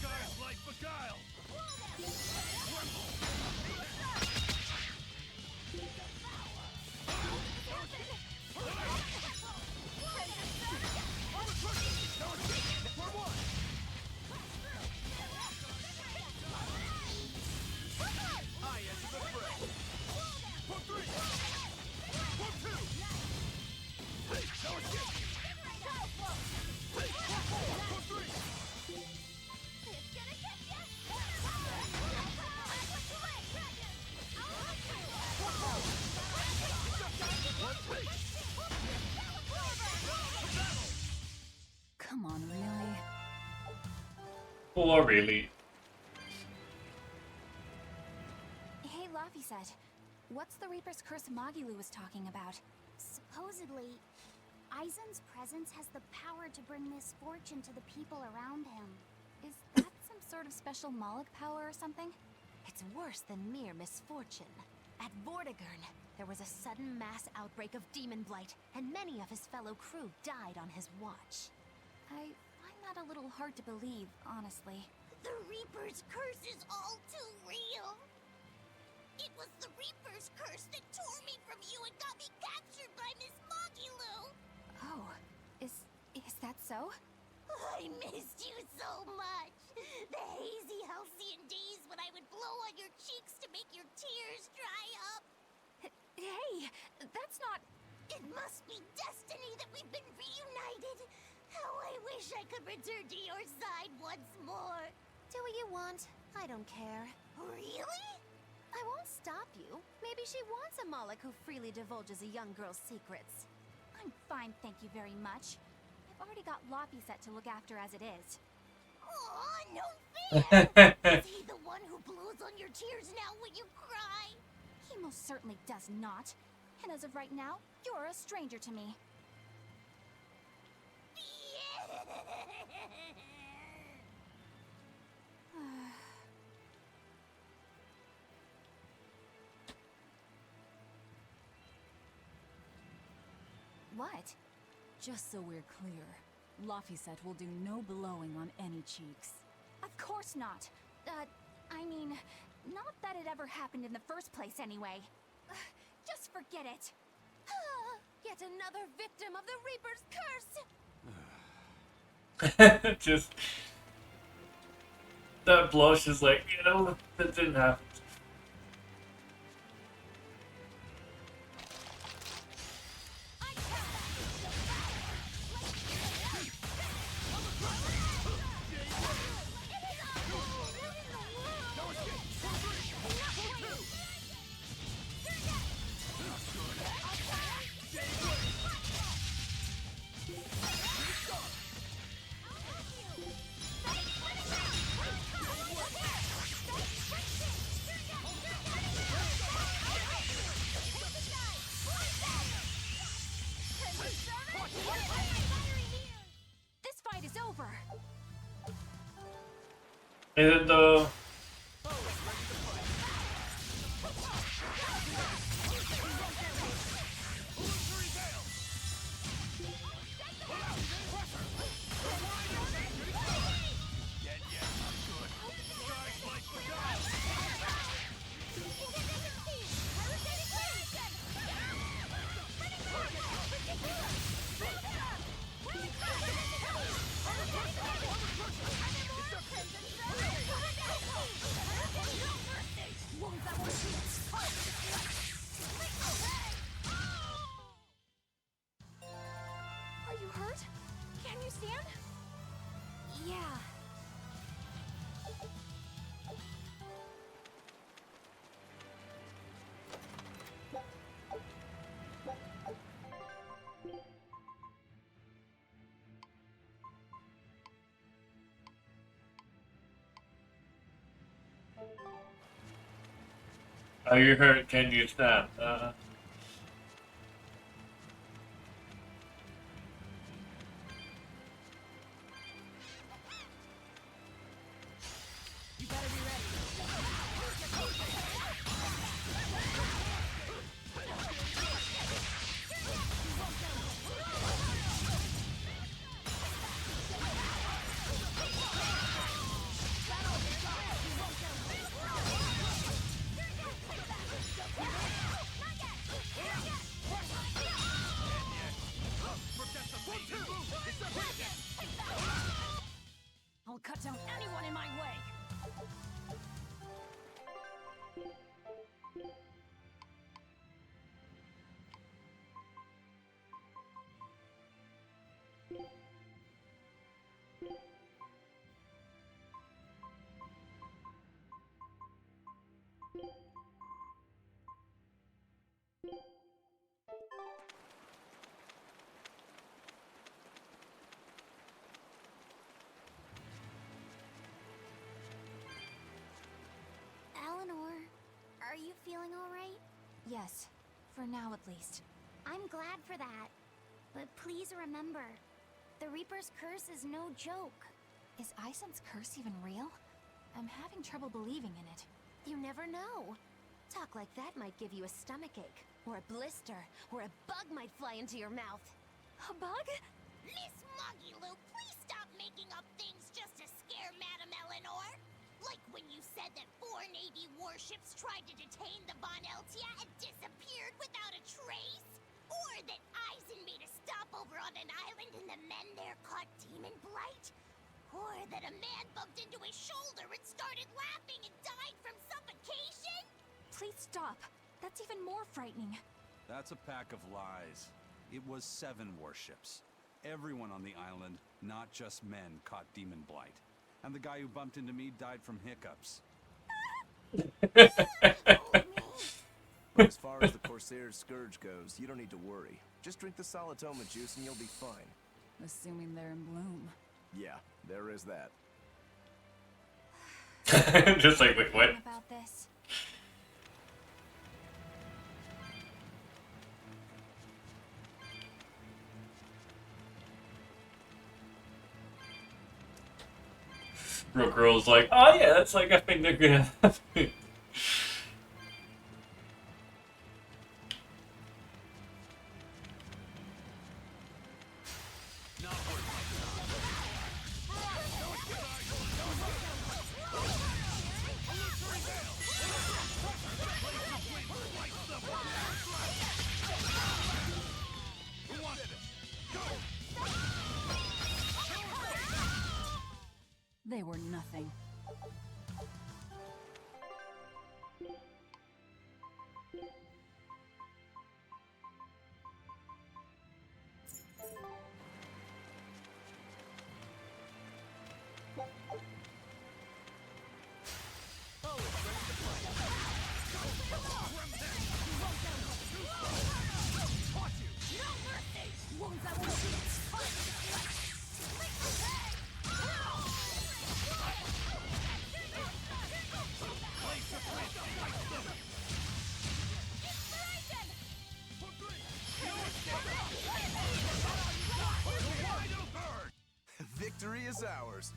Guys like beguile! Come on, really? Or really? Hey, Laphicet, what's the Reaper's Curse Magilu was talking about? Supposedly, Aizen's presence has the power to bring misfortune to the people around him. Is that some sort of special Moloch power or something? It's worse than mere misfortune. At Vortigern, there was a sudden mass outbreak of demon blight, and many of his fellow crew died on his watch. I find that a little hard to believe, honestly. The Reaper's curse is all too real. It was the Reaper's curse that tore me from you and got me captured by Miss Magilu. Oh, is that so? I missed you so much. The hazy halcyon days when I would blow on your cheeks to make your tears dry up. Hey, that's not... It must be destiny that we've been reunited. How I wish I could return to your side once more. Do what you want. I don't care. Really? I won't stop you. Maybe she wants a Moloch who freely divulges a young girl's secrets. I'm fine, thank you very much. I've already got Laphicet to look after as it is. Aw, no fair! Is he the one who blows on your tears now when you cry? He most certainly does not. And as of right now, you're a stranger to me. What? Just so we're clear, Laphicet will do no blowing on any cheeks. Of course not. I mean, not that it ever happened in the first place anyway. Just forget it. Yet another victim of the Reaper's curse! Just... That blush is like, you know, that didn't happen. This fight is over. Is it though? Are you hurt? Can you stand? Yeah. Are you hurt? Can you stand? I'll cut down anyone in my way! Eleanor, are you feeling alright? Yes, for now at least. I'm glad for that. But please remember, the Reaper's curse is no joke. Is Isen's curse even real? I'm having trouble believing in it. You never know. Talk like that might give you a stomachache, or a blister, or a bug might fly into your mouth. A bug? Miss Moggy-Lou, please stop making up things just to scare Madame Eleanor. Like when you said that 4 Navy warships tried to detain the Von Eltia and disappeared without a trace? Or that Eisen made a stopover on an island and the men there caught demon blight? Or that a man bumped into his shoulder and started laughing and died from suffocation? Please stop. That's even more frightening. That's a pack of lies. It was 7 warships. Everyone on the island, not just men, caught demon blight. And the guy who bumped into me died from hiccups. As far as the Corsair's Scourge goes, you don't need to worry. Just drink the Solitoma juice and you'll be fine. Assuming they're in bloom. Yeah, there is that. Just like, wait, what? About this. Real girl's like, oh yeah, that's like I think they're gonna have me. They were nothing. Victory is ours.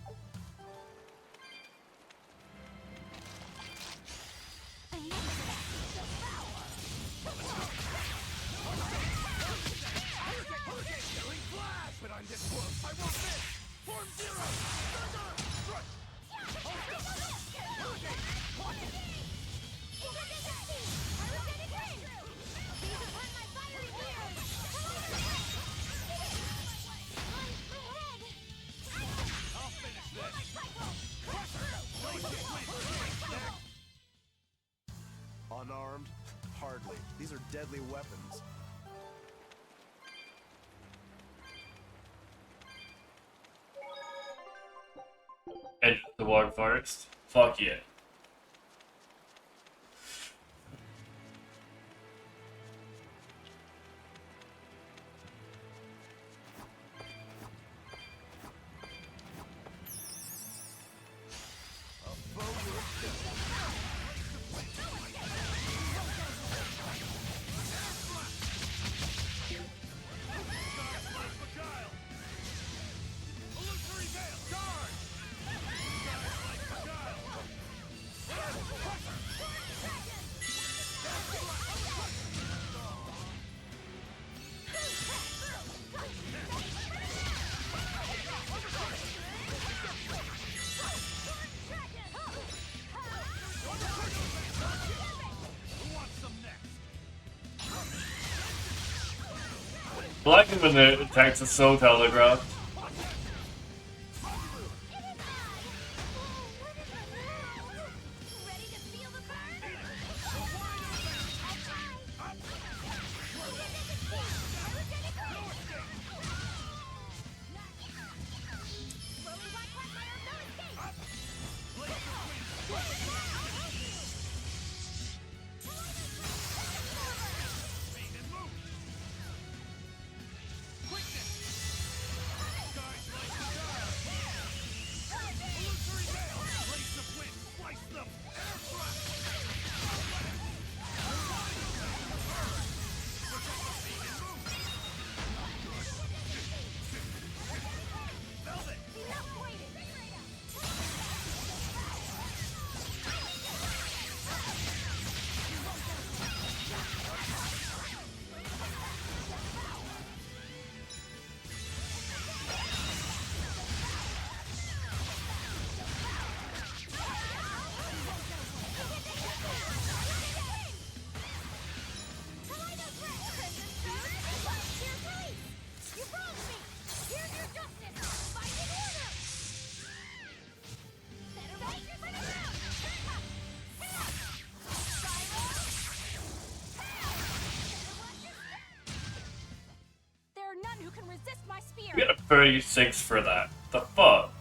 But I'm this close. I won't miss. Form 0. Unarmed? Hardly. These are deadly weapons. Edge of the water forest. Fuck yeah. I like it when the attacks are so telegraphed. We got a 36 for that. The fuck?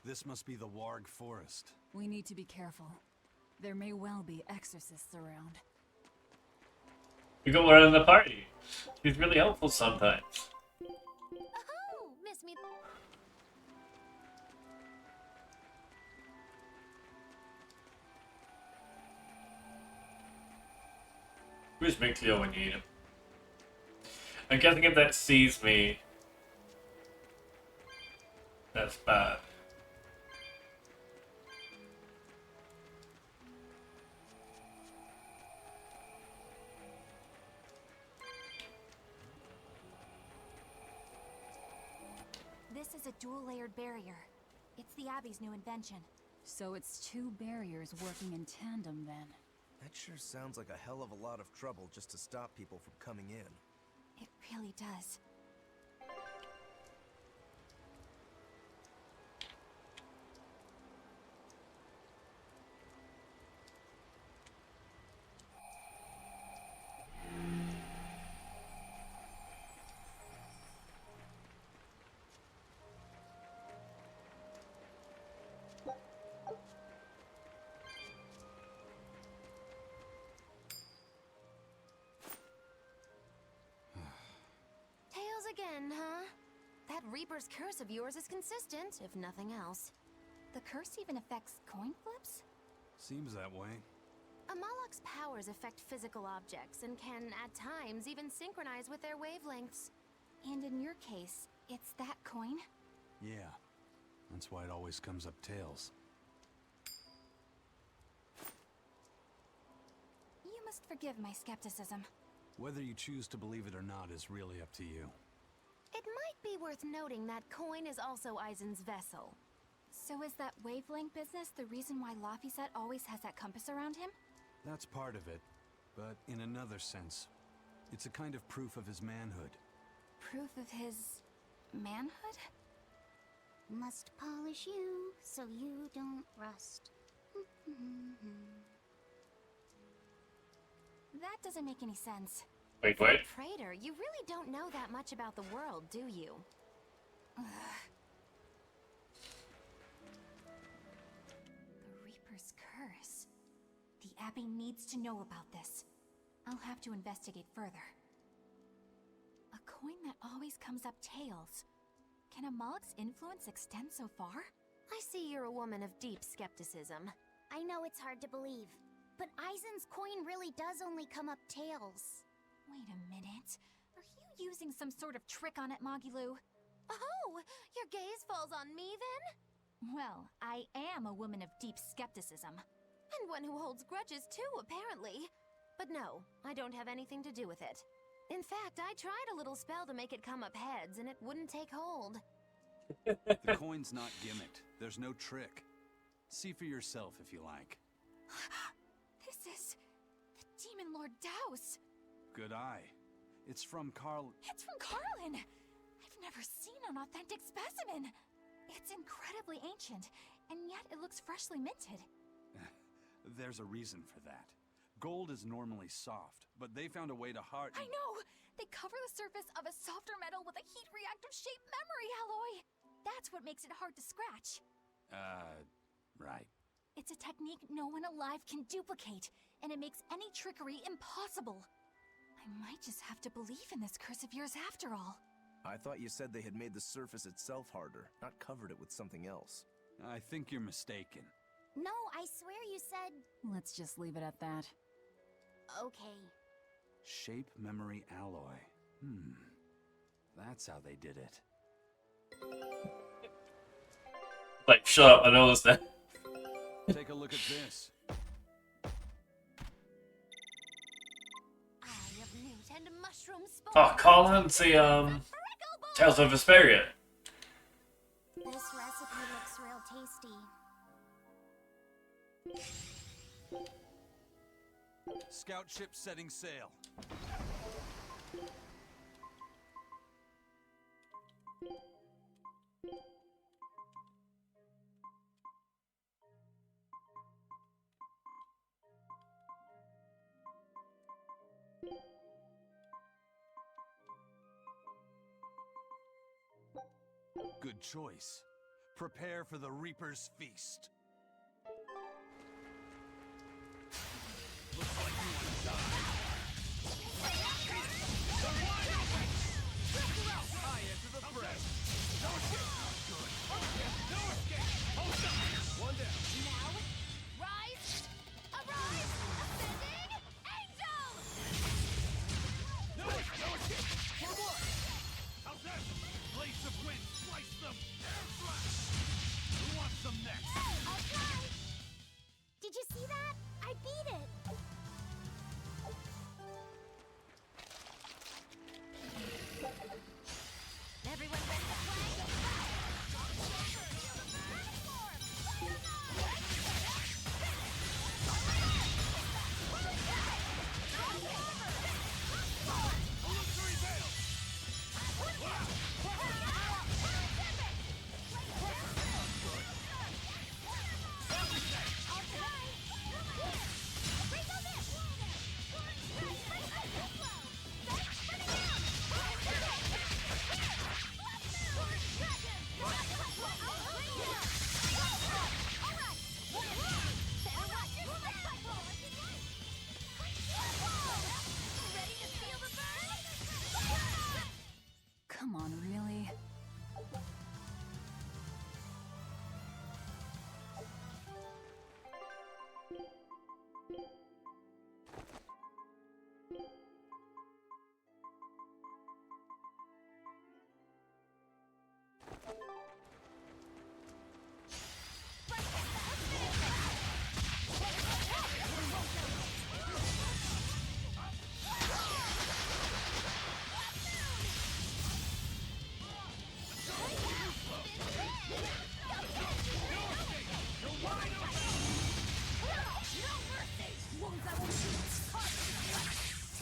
This must be the Warg Forest. We need to be careful. There may well be exorcists around. We got one in the party. She's really helpful sometimes. Oh, miss me. Where's Mictio when you need him? I'm guessing if that sees me, that's bad. This is a dual-layered barrier. It's the Abbey's new invention. So it's two barriers working in tandem then. That sure sounds like a hell of a lot of trouble just to stop people from coming in. It really does. Again, huh? That Reaper's curse of yours is consistent, if nothing else. The curse even affects coin flips? Seems that way. Amalok's powers affect physical objects and can, at times, even synchronize with their wavelengths. And in your case, it's that coin? Yeah. That's why it always comes up tails. You must forgive my skepticism. Whether you choose to believe it or not is really up to you. It might be worth noting that coin is also Eisen's vessel. So is that wavelength business the reason why Laphicet always has that compass around him? That's part of it, but in another sense, it's a kind of proof of his manhood. Proof of his manhood? Must polish you so you don't rust. That doesn't make any sense. Wait, For what? a Praetor, you really don't know that much about the world, do you? The Reaper's curse. The Abbey needs to know about this. I'll have to investigate further. A coin that always comes up tails. Can a Moloch's influence extend so far? I see you're a woman of deep skepticism. I know it's hard to believe, but Eisen's coin really does only come up tails. Wait a minute. Are you using some sort of trick on it, Magilu? Oh, your gaze falls on me then? Well, I am a woman of deep skepticism. And one who holds grudges too, apparently. But no, I don't have anything to do with it. In fact, I tried a little spell to make it come up heads, and it wouldn't take hold. The coin's not gimmicked. There's no trick. See for yourself if you like. This is the Demon Lord Daos. Good eye. It's from Carl. It's from Carlin. I've never seen an authentic specimen. It's incredibly ancient, and yet it looks freshly minted. There's a reason for that. Gold is normally soft, but they found a way to harden. I know! They cover the surface of a softer metal with a heat-reactive shape memory alloy. That's what makes it hard to scratch. Right. It's a technique no one alive can duplicate, and it makes any trickery impossible. I might just have to believe in this curse of yours after all. I thought you said they had made the surface itself harder, not covered it with something else. I think you're mistaken. No, I swear you said... Let's just leave it at that. Okay. Shape memory alloy. That's how they did it. Like, shut up, I noticed that. Take a look at this. Eye of newt and mushroom spawn. Oh, Colin's the, Tales of Vesperia. This recipe looks real tasty. Scout ship setting sail. Good choice. Prepare for the Reaper's feast. Looks like you want to die. I enter the fray. No escape. Good. No escape. Hold on. One down. Now, rise, arise, ascending, angel! No escape! For what? How's that? Blades of wind, slice them! Air flash! Who wants them next? I'll try! Did you see that? I beat it! Everyone ready to play? Come on, really?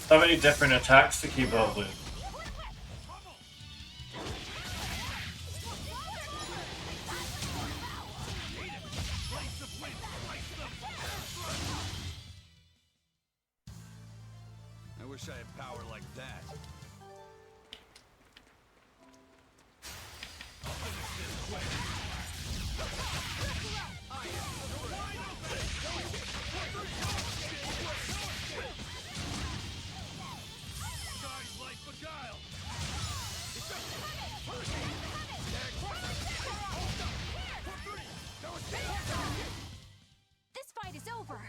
So many different attacks to keep up with. wish I had power like that. I'll finish this quick. Guy's life beguiled. This fight is over.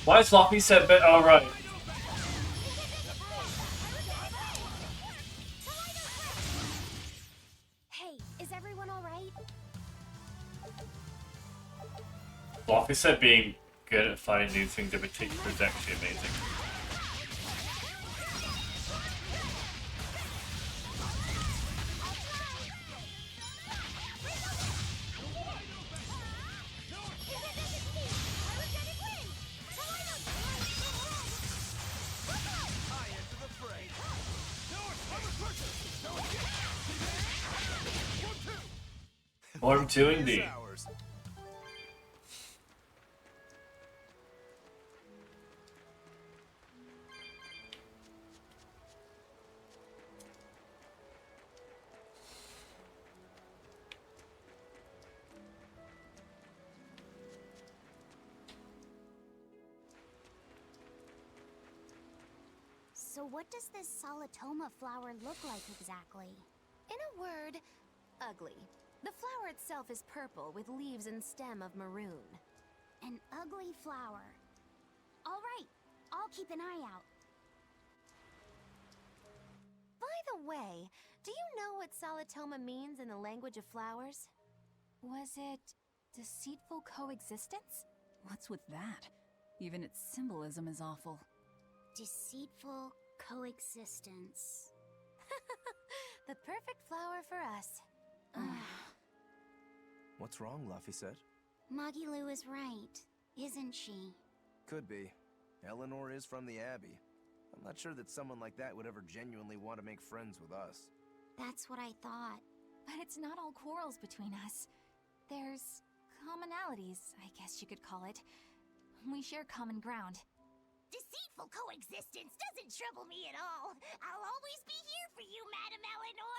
Why is Floppy said bit? Oh, right. Hey, is everyone alright? Floppy said being good at finding new things in particular is actually amazing. Form 2 indeed. So what does this Solitoma flower look like exactly? In a word, ugly. The flower itself is purple with leaves and stem of maroon. An ugly flower. All right, I'll keep an eye out. By the way, do you know what Solitoma means in the language of flowers? Was it deceitful coexistence? What's with that? Even its symbolism is awful. Deceitful coexistence. The perfect flower for us. What's wrong, Luffy said? Magilu is right, isn't she? Could be. Eleanor is from the Abbey. I'm not sure that someone like that would ever genuinely want to make friends with us. That's what I thought. But it's not all quarrels between us. There's commonalities, I guess you could call it. We share common ground. Deceitful coexistence doesn't trouble me at all. I'll always be here for you, Madam Eleanor.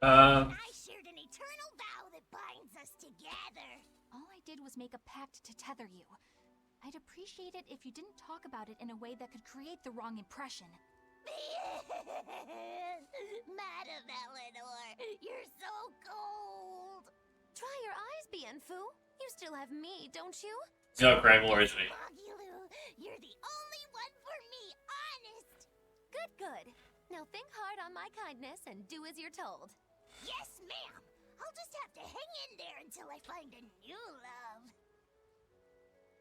I shared an eternal vow that binds us together. All I did was make a pact to tether you. I'd appreciate it if you didn't talk about it in a way that could create the wrong impression. Madam Eleanor, you're so cold. Try your eyes, Bienfu. You still have me, don't you? He's not Grangler, isn't he? Magilu, you're the only one for me, honest. Good, good. Now think hard on my kindness and do as you're told. Yes, ma'am. I'll just have to hang in there until I find a new love.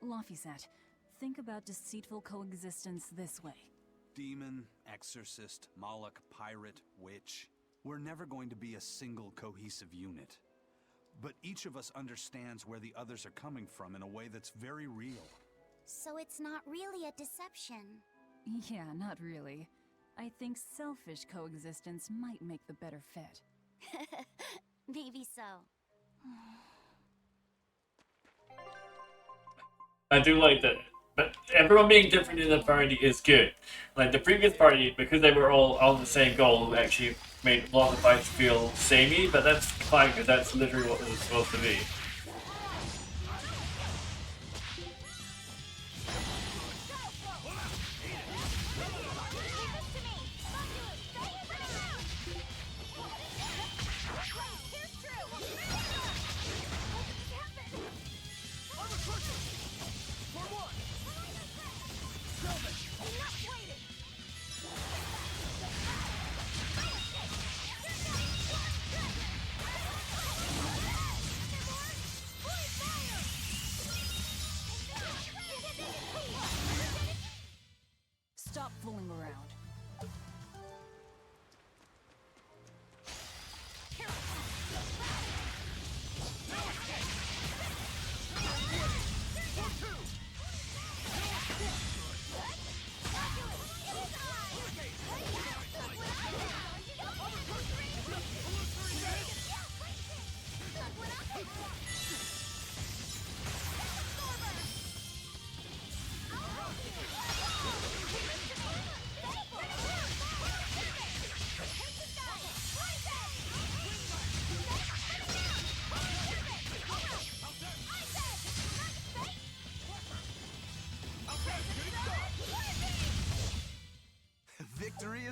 Laphicet, think about deceitful coexistence this way. Demon, exorcist, Moloch, pirate, witch. We're never going to be a single cohesive unit. But each of us understands where the others are coming from in a way that's very real. So it's not really a deception. Yeah, not really. I think selfish coexistence might make the better fit. Maybe so. I do like that. But everyone being different in the party is good. Like the previous party, because they were all on the same goal, actually made a lot of fights feel samey, but that's fine because that's literally what it was supposed to be.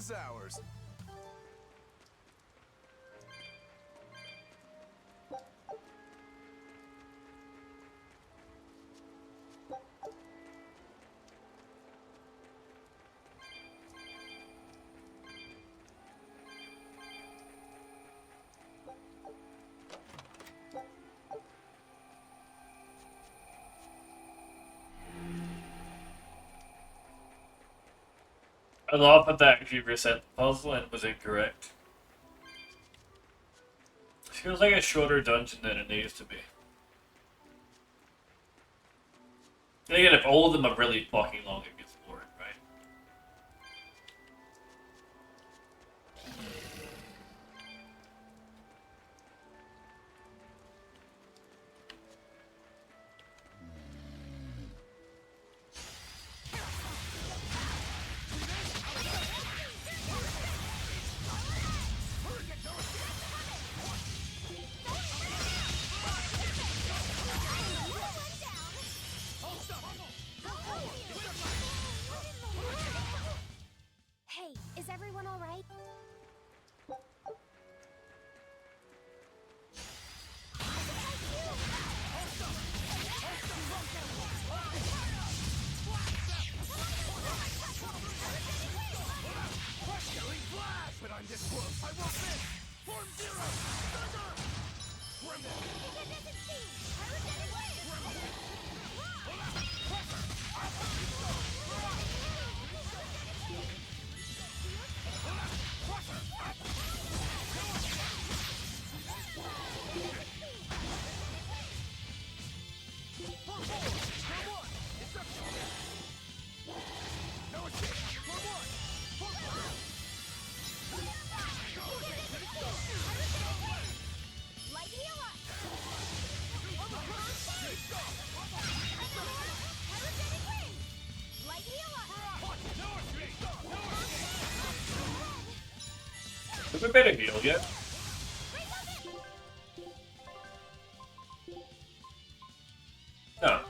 is ours. I laugh at that if you reset the puzzle and was incorrect. It feels like a shorter dungeon than it needs to be. And again, if all of them are really fucking long, it gets boring, right? Hey, is everyone all right? But I'm this close. I won't miss. Form zero. Thunder. Have we better heal yet? No.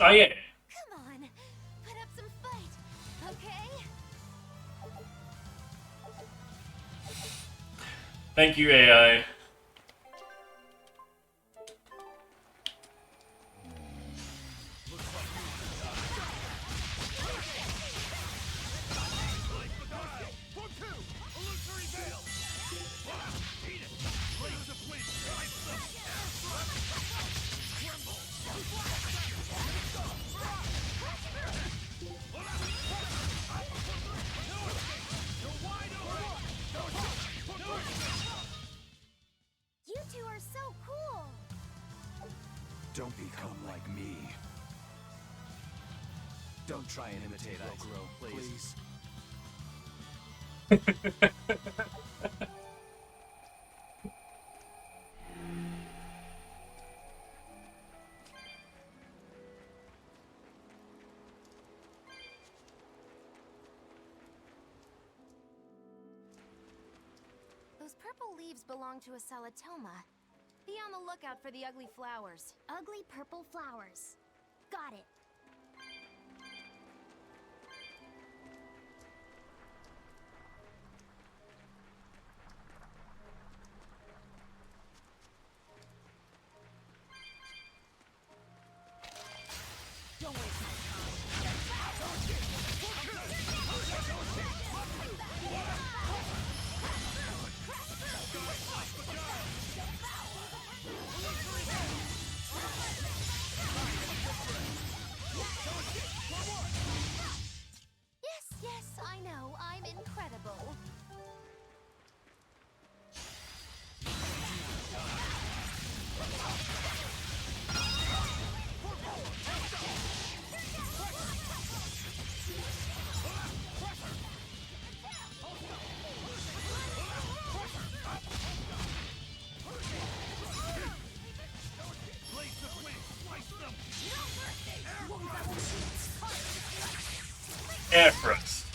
Oh yeah. Come on, put up some fight, okay? Thank you, AI. You two are so cool. Don't become like me. Don't try and imitate Okuro, please. Those purple leaves belong to a salatoma. Be on the lookout for the ugly flowers. Ugly purple flowers. Got it. Don't waste my Air thrust.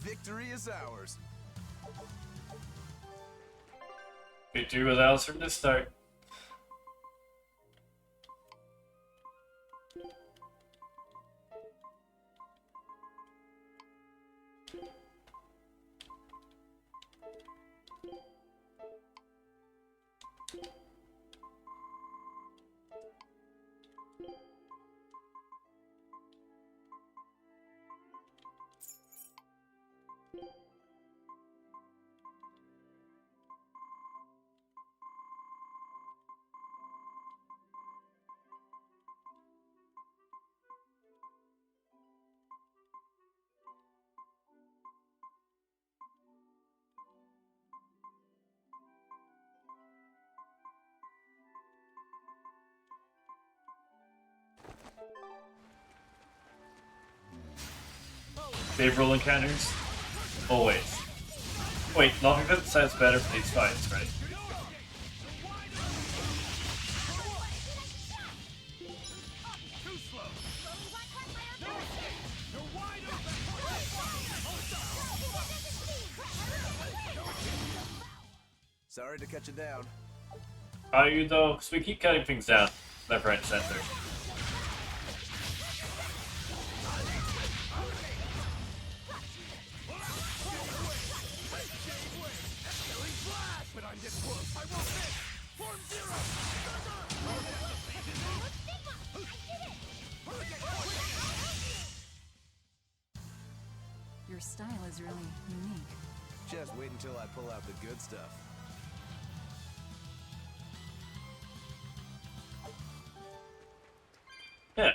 Victory is ours. Victory was ours from the start. Favorable encounters? Always. Wait, locking up sounds better for these fights, right? Sorry to cut you down. Are you though? Because we keep cutting things down, left, right, and center. Your style is really unique. Just wait until I pull out the good stuff. Yeah.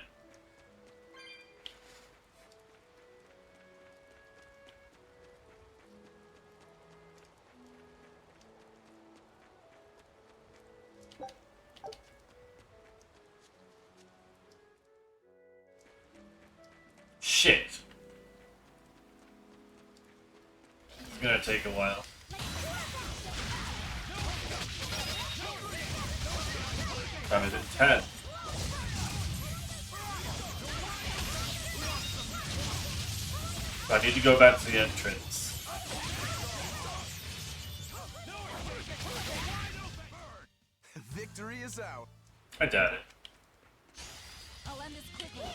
Shit. It's gonna take a while. Time is at 10. I need to go back to the entrance. Victory is out. I doubt it. I'll end this quickly.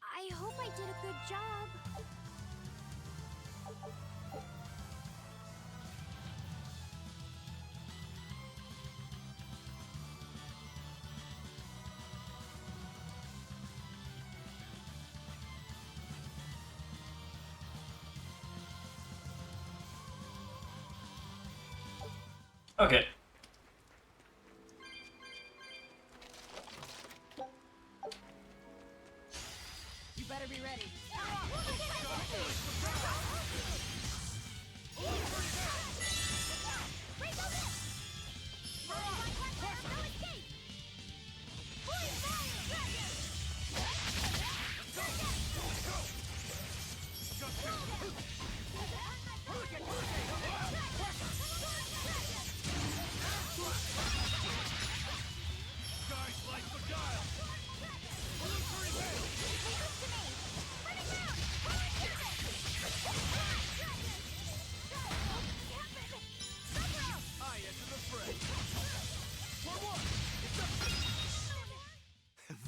I hope I did a good job. Okay. You better be ready.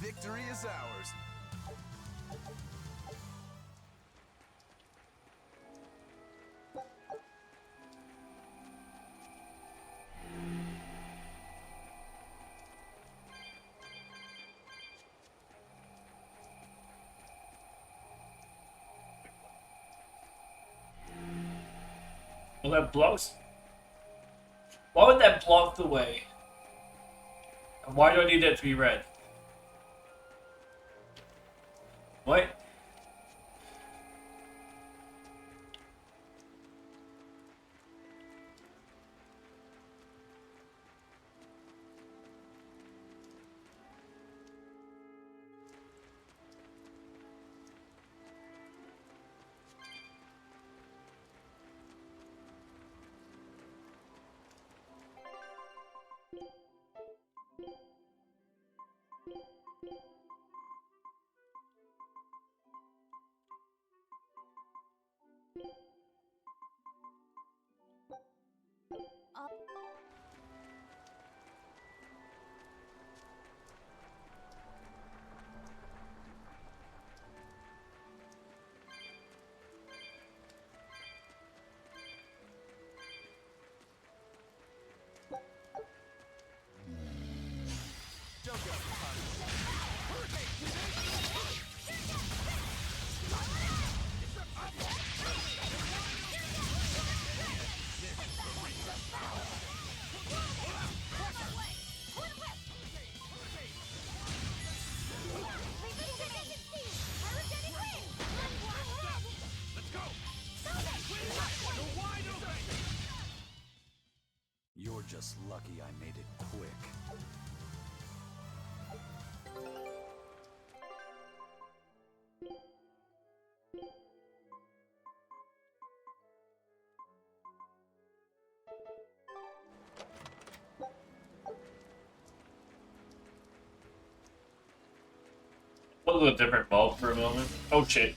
Victory is ours. Well, that blocks. Why would that block the way? Why do I need that to be red? What? You're just lucky I made it quick. Was a different bulb for a moment. Oh shit.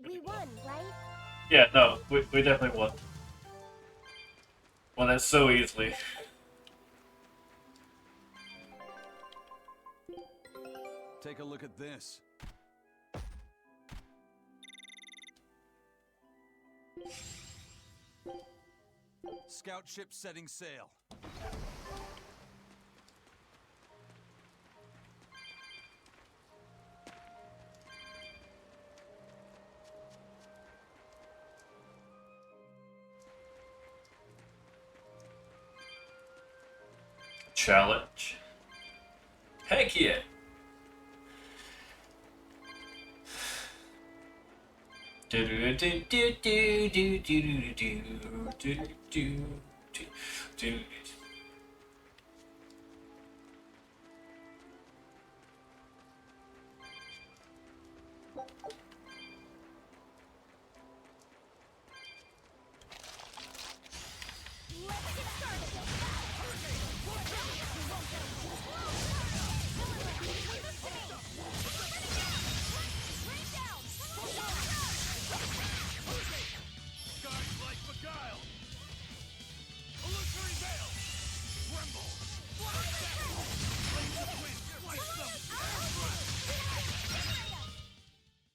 We won, right? Yeah, no, we definitely won. Won that so easily. Take a look at this. Scout ship setting sail. Challenge. Heck yeah.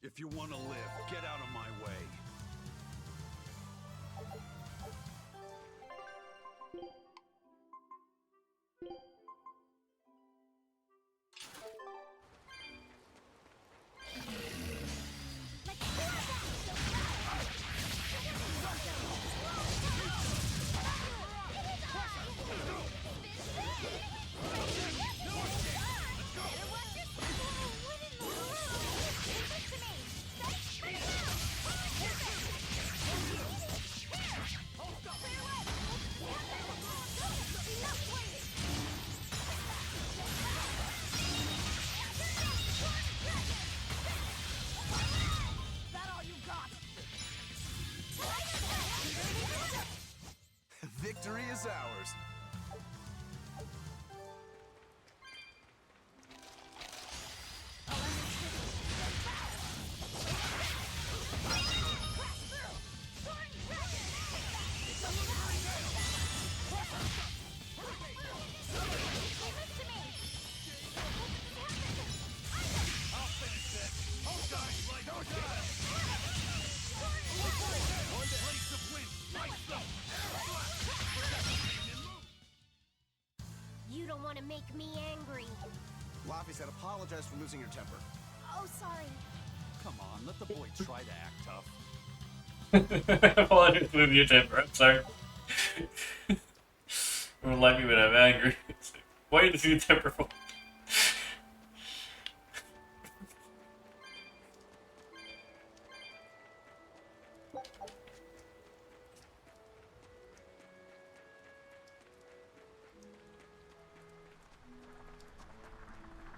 If you want to live, get out of my way. is ours. You don't want to make me angry. Laffy said apologize for losing your temper. Oh, sorry. Come on, let the boy try to act tough. Apologize for your temper. I'm sorry. Don't like me when I'm angry. Why are you losing your temper for?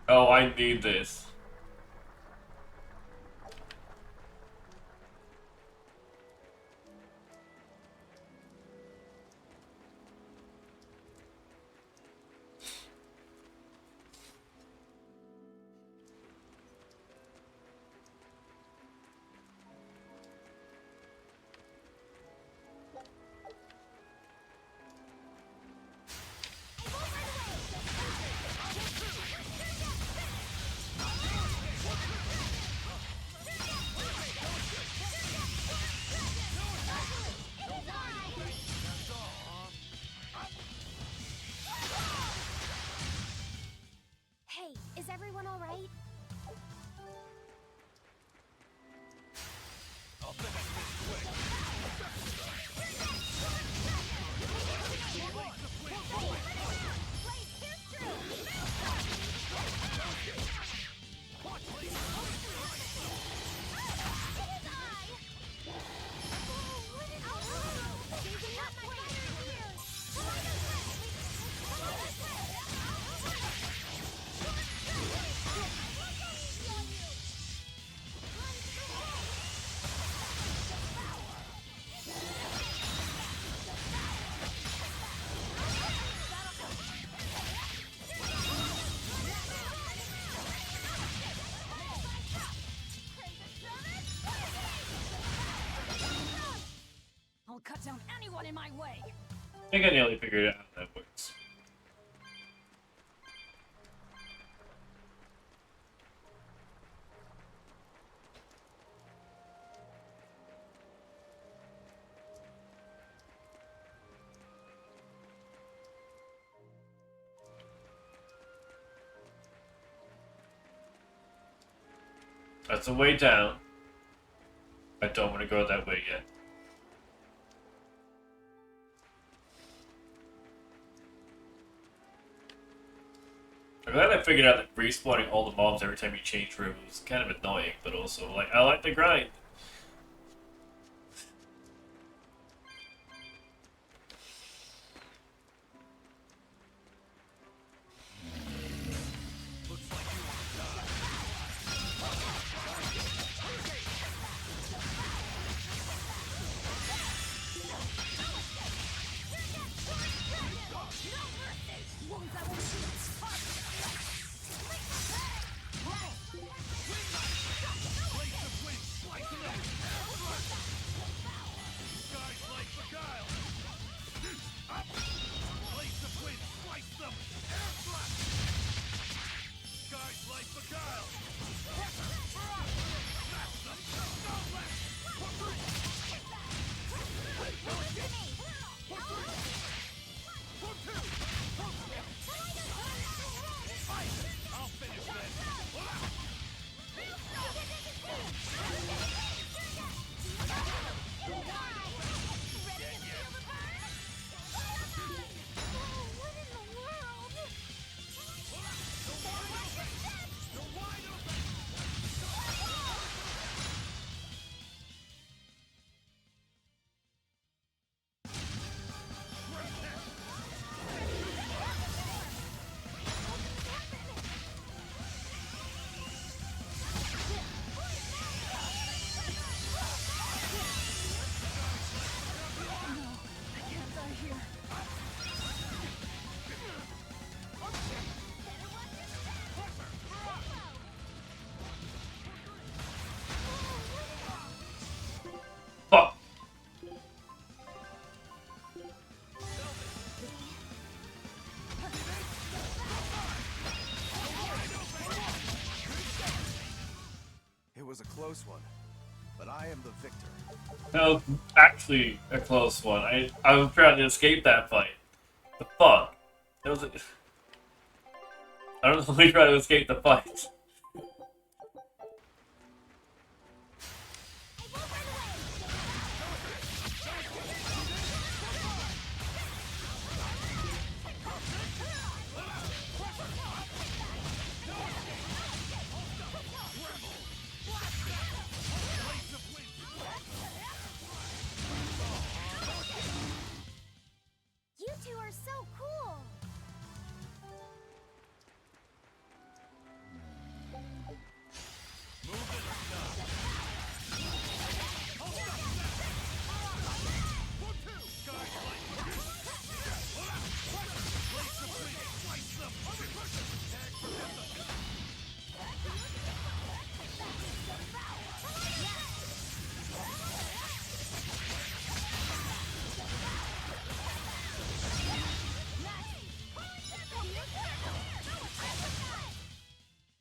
Oh, I need this. Hey, is everyone all right? I'll cut down anyone in my way. I think I nearly figured out how that works. That's the way down. I don't want to go that way yet. I'm glad I figured out that respawning all the mobs every time you change room was kind of annoying, but also, like, I like the grind. was a close one, but I am the victor. That was actually a close one. I was trying to escape that fight. The fuck? That was I don't know if we try to escape the fight. You two are so cool!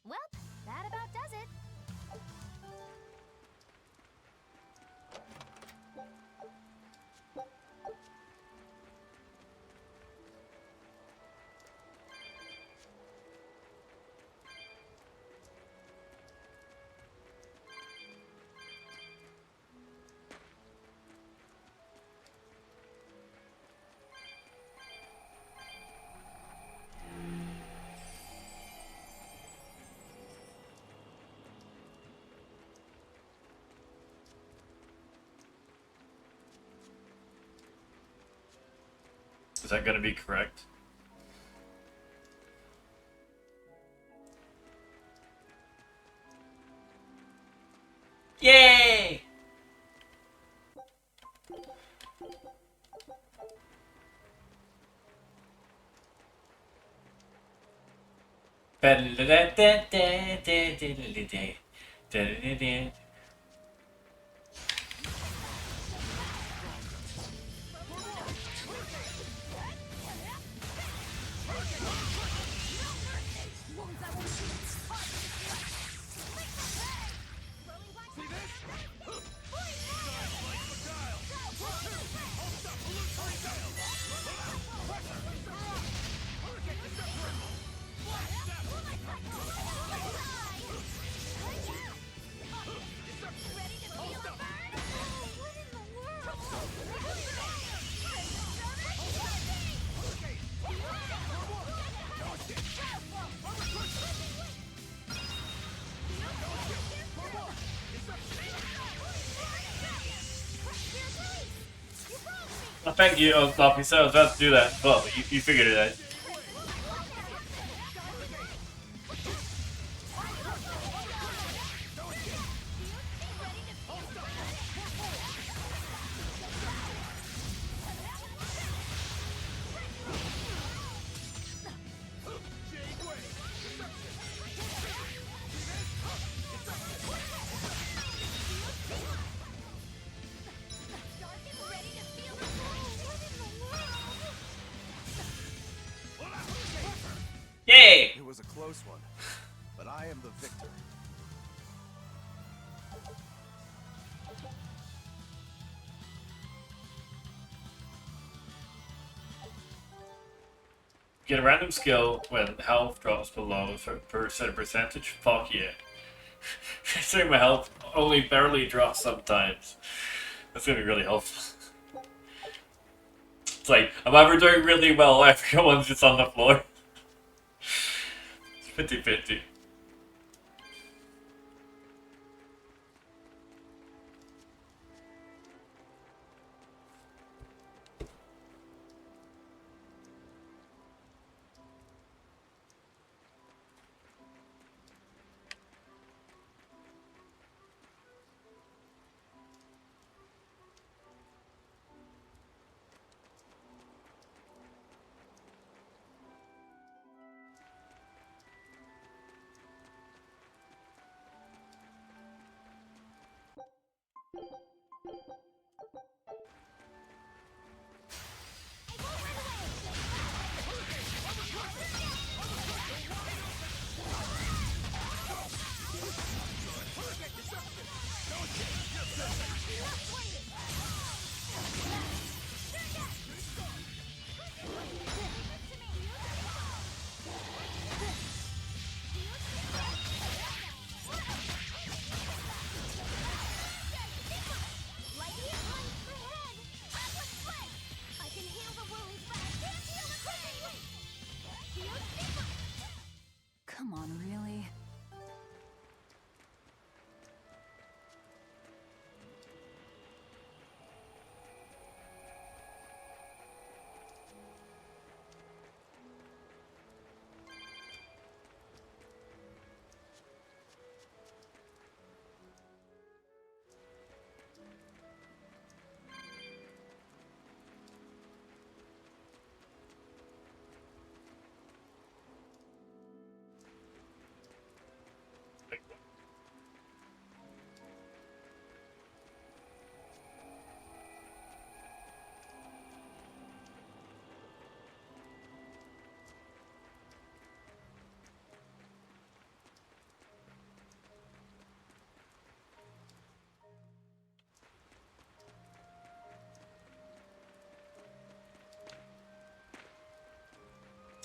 Well, that about does it. Is that gonna be correct? Yay! Oh, thank you, officer. I was about to do that. Well, you figured it out. Yay! It was a close one, but I am the victor. Get a random skill when health drops below a certain percentage. Fuck yeah. Considering my health only barely drops sometimes. That's gonna be really helpful. It's like, I'm either doing really well or everyone's just on the floor. It's 50-50. Come on, really?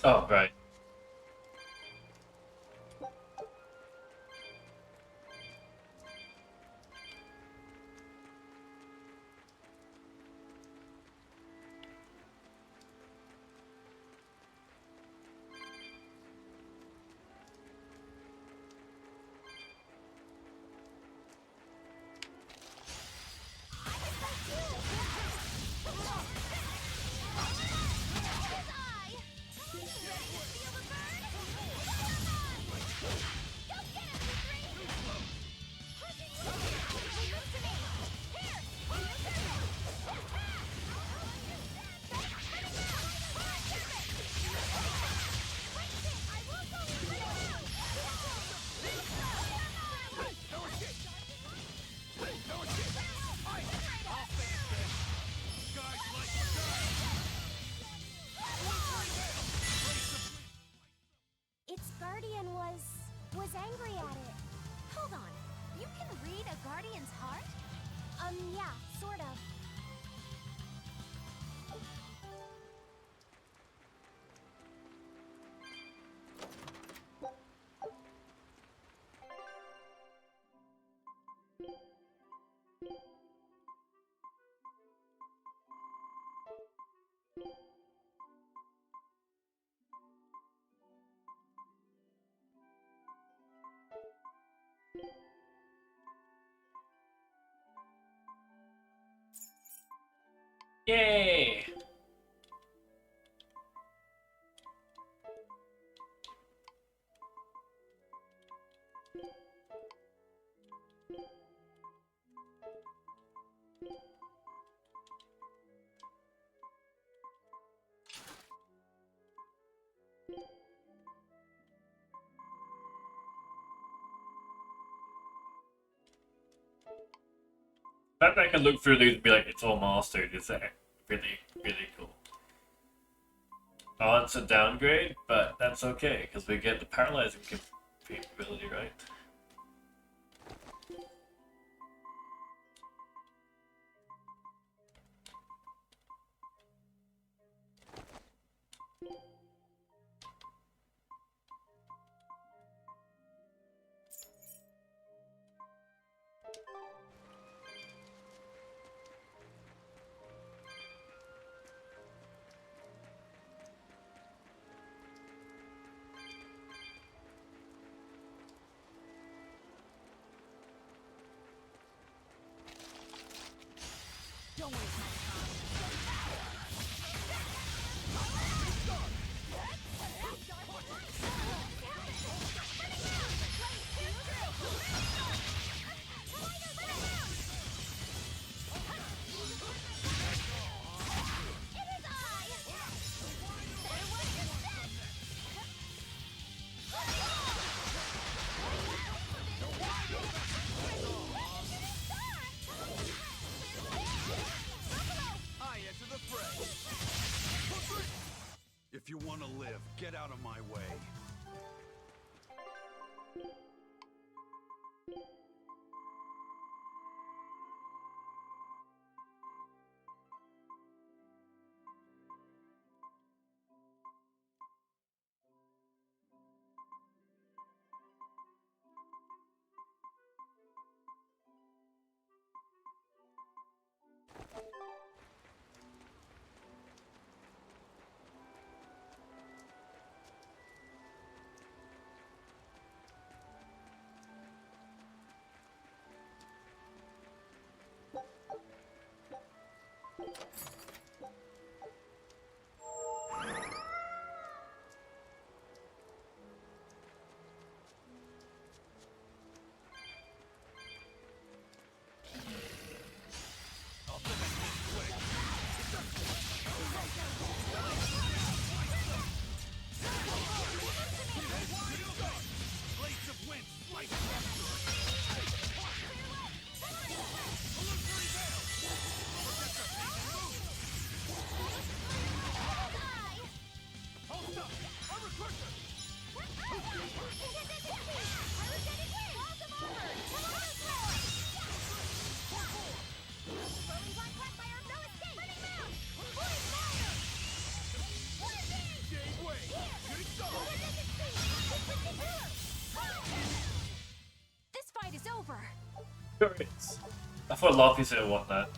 Oh, right. Its guardian was angry at it. Hold on. You can read a guardian's heart? Yeah, sort of. Yay! That I can look through these and be like, it's all mastered. It's really, really cool. Oh, it's a downgrade, but that's okay, because we get the paralyzing capability, right? Don't waste my Sure is. I thought Luffy said want that.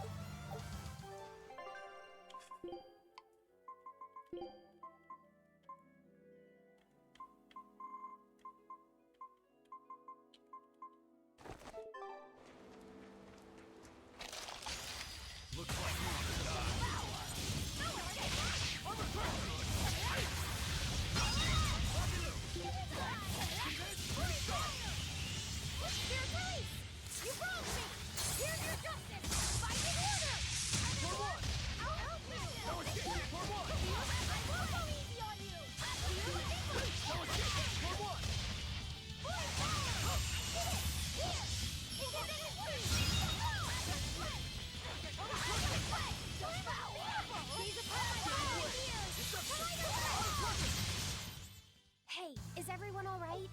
Hey, is everyone all right?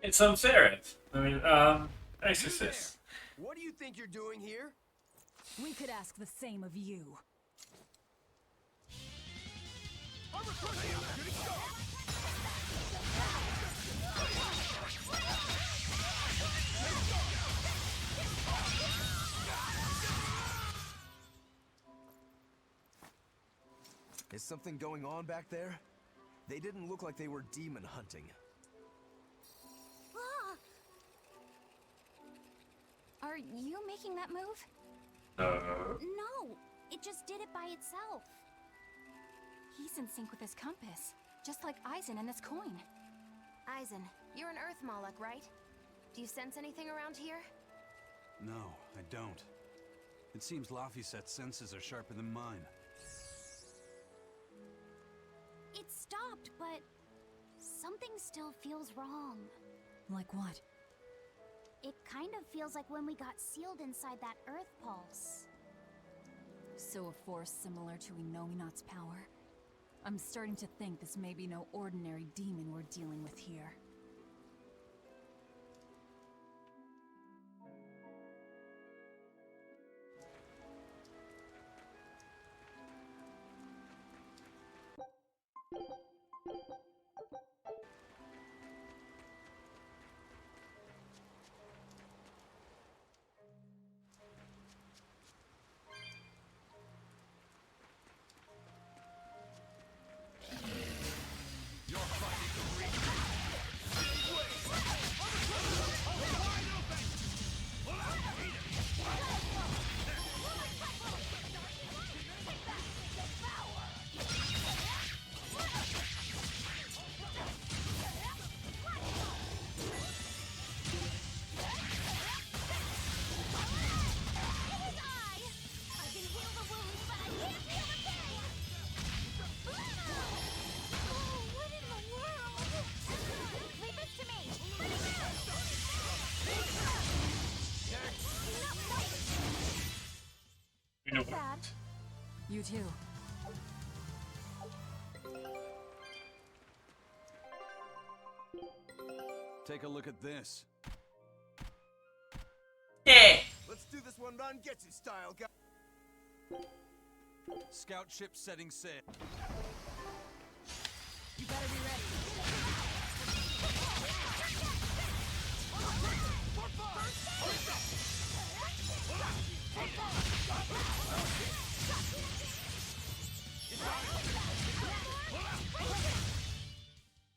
It's Seraph. I mean, Exorcist. What do you think you're doing here? We could ask the same of you. Is something going on back there? They didn't look like they were demon hunting. Are you making that move? No, it just did it by itself. He's in sync with his compass, just like Eisen and this coin. Eisen, you're an Earth Moloch, right? Do you sense anything around here? No, I don't. It seems Laphicet's senses are sharper than mine. It stopped, but something still feels wrong. Like what? It kind of feels like when we got sealed inside that Earth Pulse. So a force similar to Inominat's power? I'm starting to think this may be no ordinary demon we're dealing with here. You too. Take a look at this. Let's do this one Ron Getsu style, guys. Scout ship setting sail. You better be ready.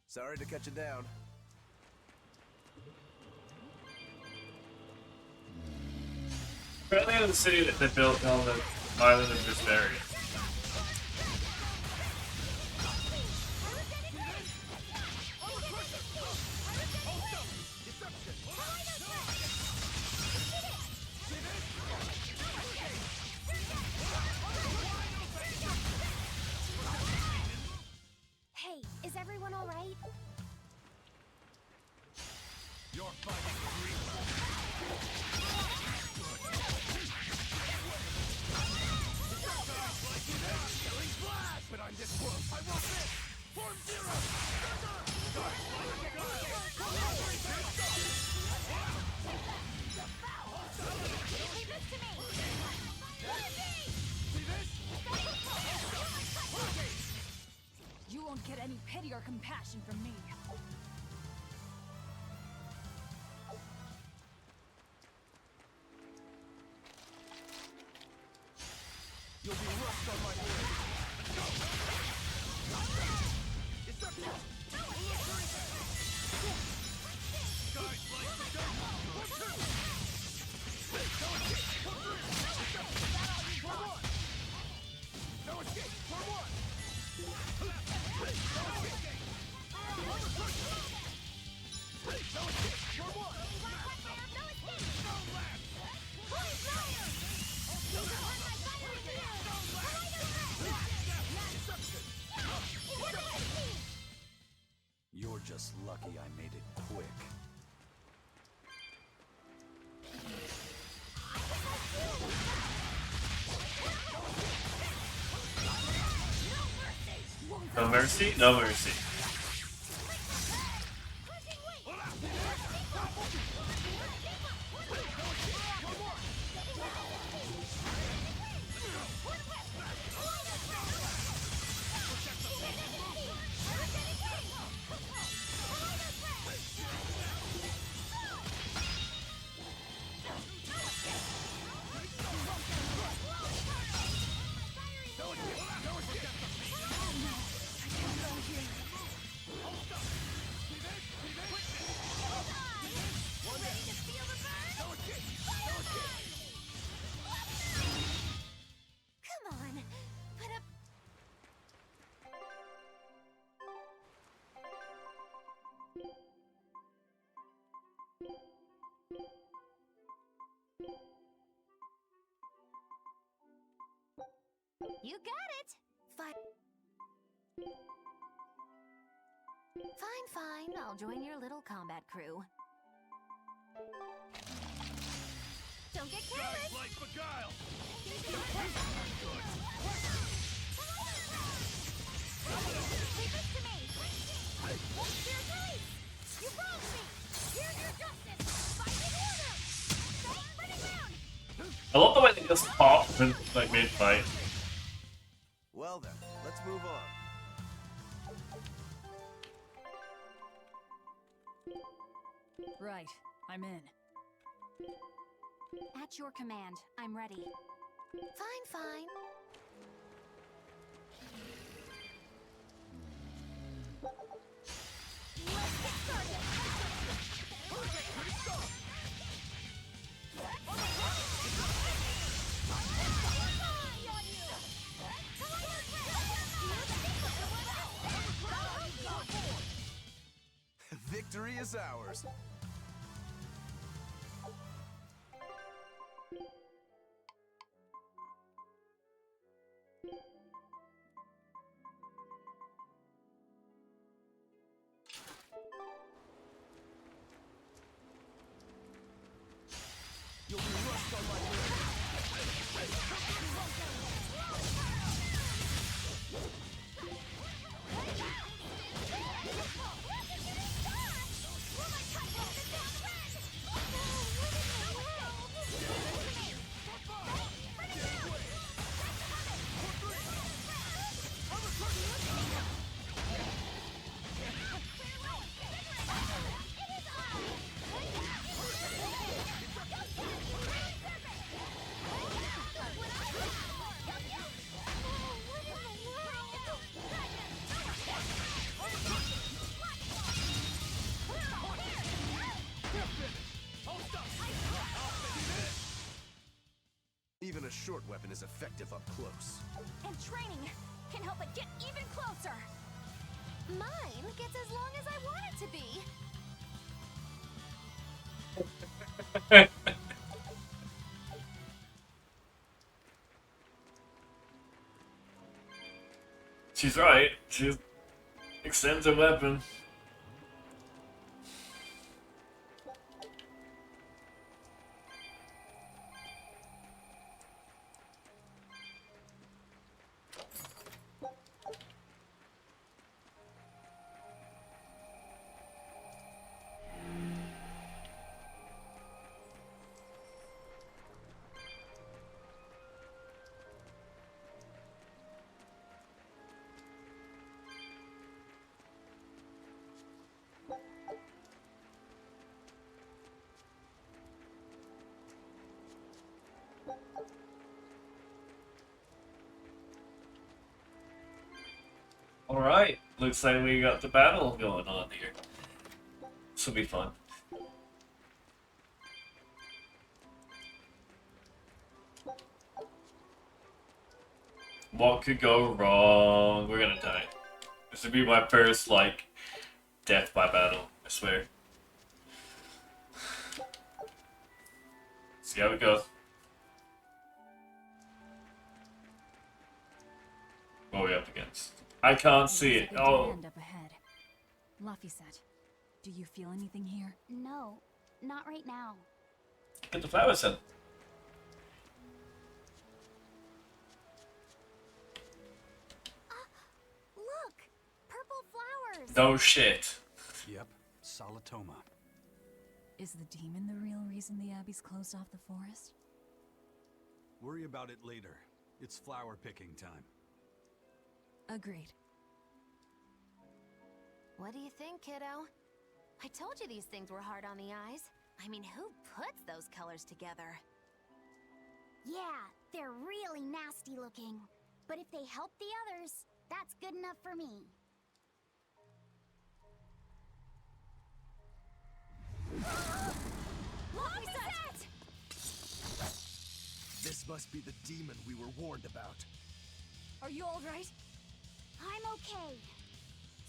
Sorry to cut you down. Apparently in the city that they built on the island of Berseria. Hey, is everyone all right? You're fighting but I'm this world. I want this! Form Zero! You won't get any pity or compassion from me. You'll be rushed on my blade. Guys, like the gun. No escape for one. You're just lucky I made it quick. No mercy? No mercy. Come on, put up. You got it. Fine. I'll join your little combat crew. Don't get careless. Guys, like beguile. Leave this to me. Here's release. You wronged me. Here's your justice. Fighting order. Stay running round. I love the way they just pop and like mid-fight. Well then, let's move on. Right, I'm in. At your command, I'm ready. Fine. Let's get started. Victory is ours. You'll be rushed on my blade. Even a short weapon is effective up close. And training can help it get even closer. Mine gets as long as I want it to be. She's right. She extends her weapon. Alright, looks like we got the battle going on here. This will be fun. What could go wrong? We're gonna die. This would be my first, like, death by battle, I swear. See how it goes. What are we up against? I can't see it. Oh. Up ahead. Laphicet, do you feel anything here? No, not right now. Get the flowers in. Look! Purple flowers! No shit. Yep, Salatoma. Is the demon the real reason the Abbey's closed off the forest? Worry about it later. It's flower picking time. Agreed. What do you think, kiddo? I told you these things were hard on the eyes. I mean, who puts those colors together? Yeah, they're really nasty looking. But if they help the others, that's good enough for me. Laphicet! This must be the demon we were warned about. Are you alright? I'm okay.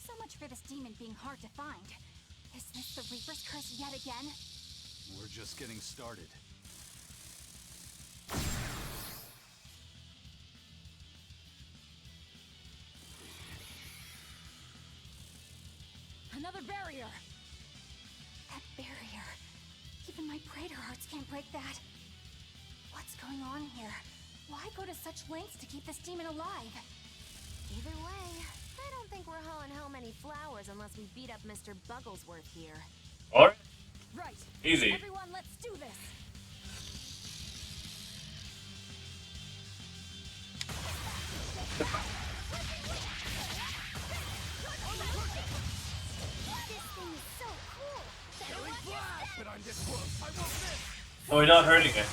So much for this demon being hard to find. Is this the Reaper's curse yet again? We're just getting started. Another barrier! That barrier. Even my Praetor hearts can't break that. What's going on here? Why go to such lengths to keep this demon alive? Either way, I don't think we're hauling home any flowers unless we beat up Mr. Bugglesworth here. Alright. Right. Easy. Everyone, let's do this. Oh, we're not hurting it.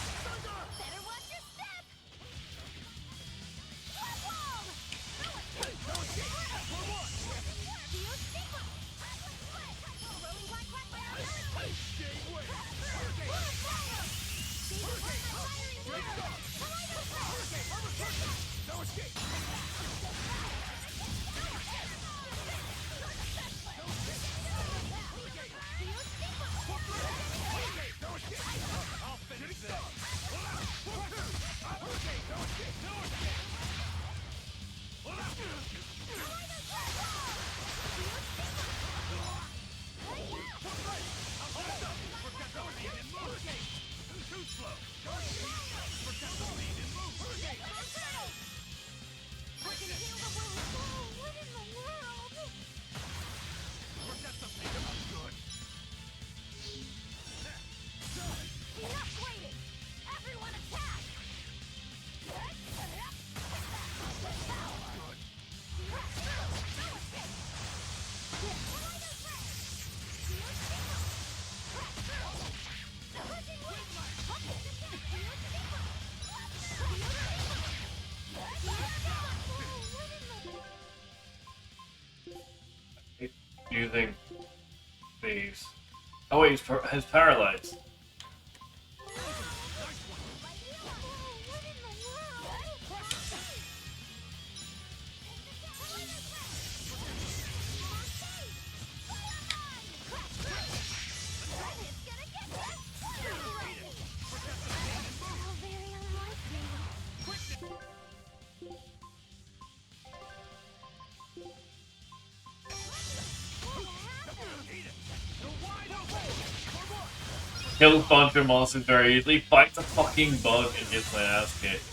Using these. Oh wait, he's paralyzed. Kills a bunch of monsters very easily, bites a fucking bug and gets my ass kicked.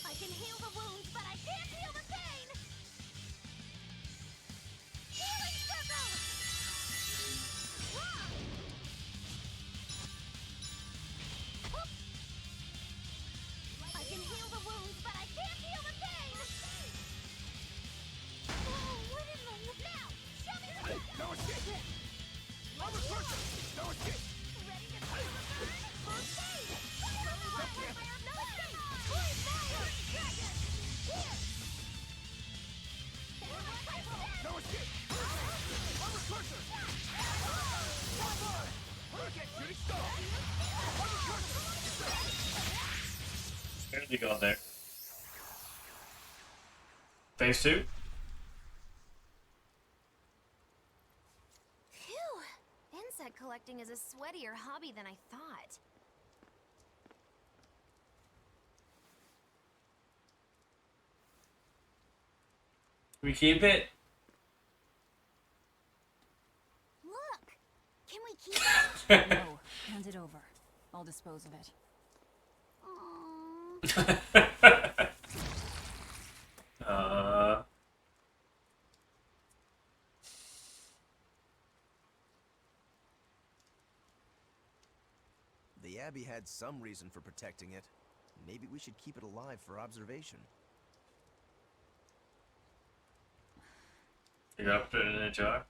I can heal the wounds, but I can't Barely got there. Phase 2? Phew! Insect collecting is a sweatier hobby than I thought. We keep it? Look! Can we keep it? No, hand it over. I'll dispose of it. The Abbey had some reason for protecting it. Maybe we should keep it alive for observation. You gotta put it in a jar.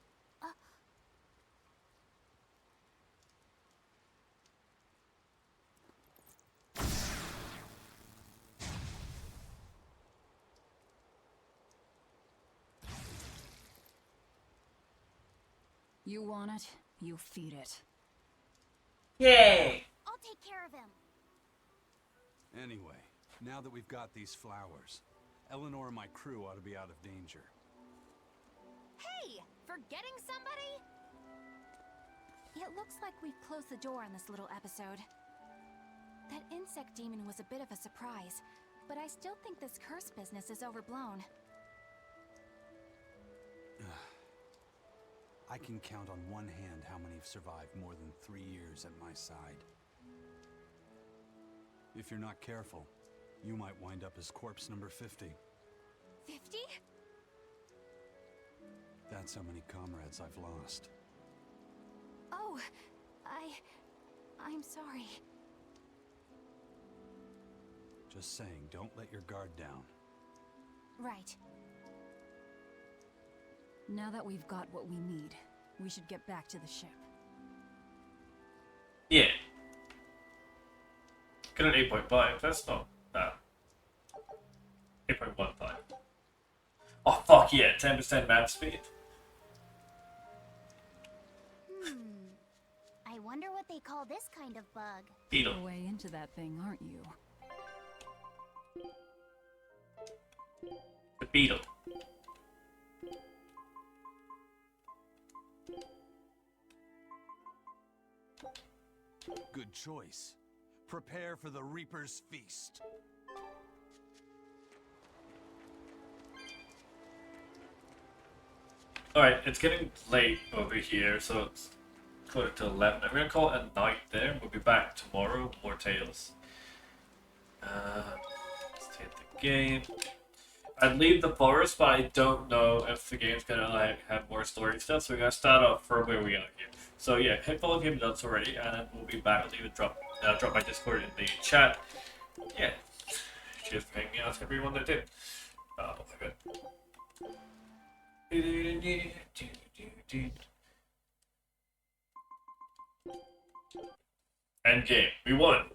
You want it, you feed it. Yay! I'll take care of him. Anyway, now that we've got these flowers, Eleanor and my crew ought to be out of danger. Hey! Forgetting somebody? It looks like we've closed the door on this little episode. That insect demon was a bit of a surprise, but I still think this curse business is overblown. I can count on one hand how many have survived more than 3 years at my side. If you're not careful, you might wind up as corpse number 50. 50? That's how many comrades I've lost. Oh, I'm sorry. Just saying, don't let your guard down. Right. Now that we've got what we need, we should get back to the ship. Yeah. Got an 8.5, that's not bad. 8.15. Oh fuck yeah, 10% map speed. I wonder what they call this kind of bug. Beetle. You're way into that thing, aren't you? The beetle. Good choice. Prepare for the Reaper's Feast. Alright, it's getting late over here, so it's quarter to 11. I'm gonna call it a night there. We'll be back tomorrow, more tales. Let's take the game. I'd leave the forest, but I don't know if the game's gonna like have more story stuff, so we're gonna start off from where we are here. So yeah, hit follow game nuts already, and then we'll be back. I'll even drop my Discord in the chat. Yeah. Cheers for hanging out to everyone that did. Oh my god. End game. We won.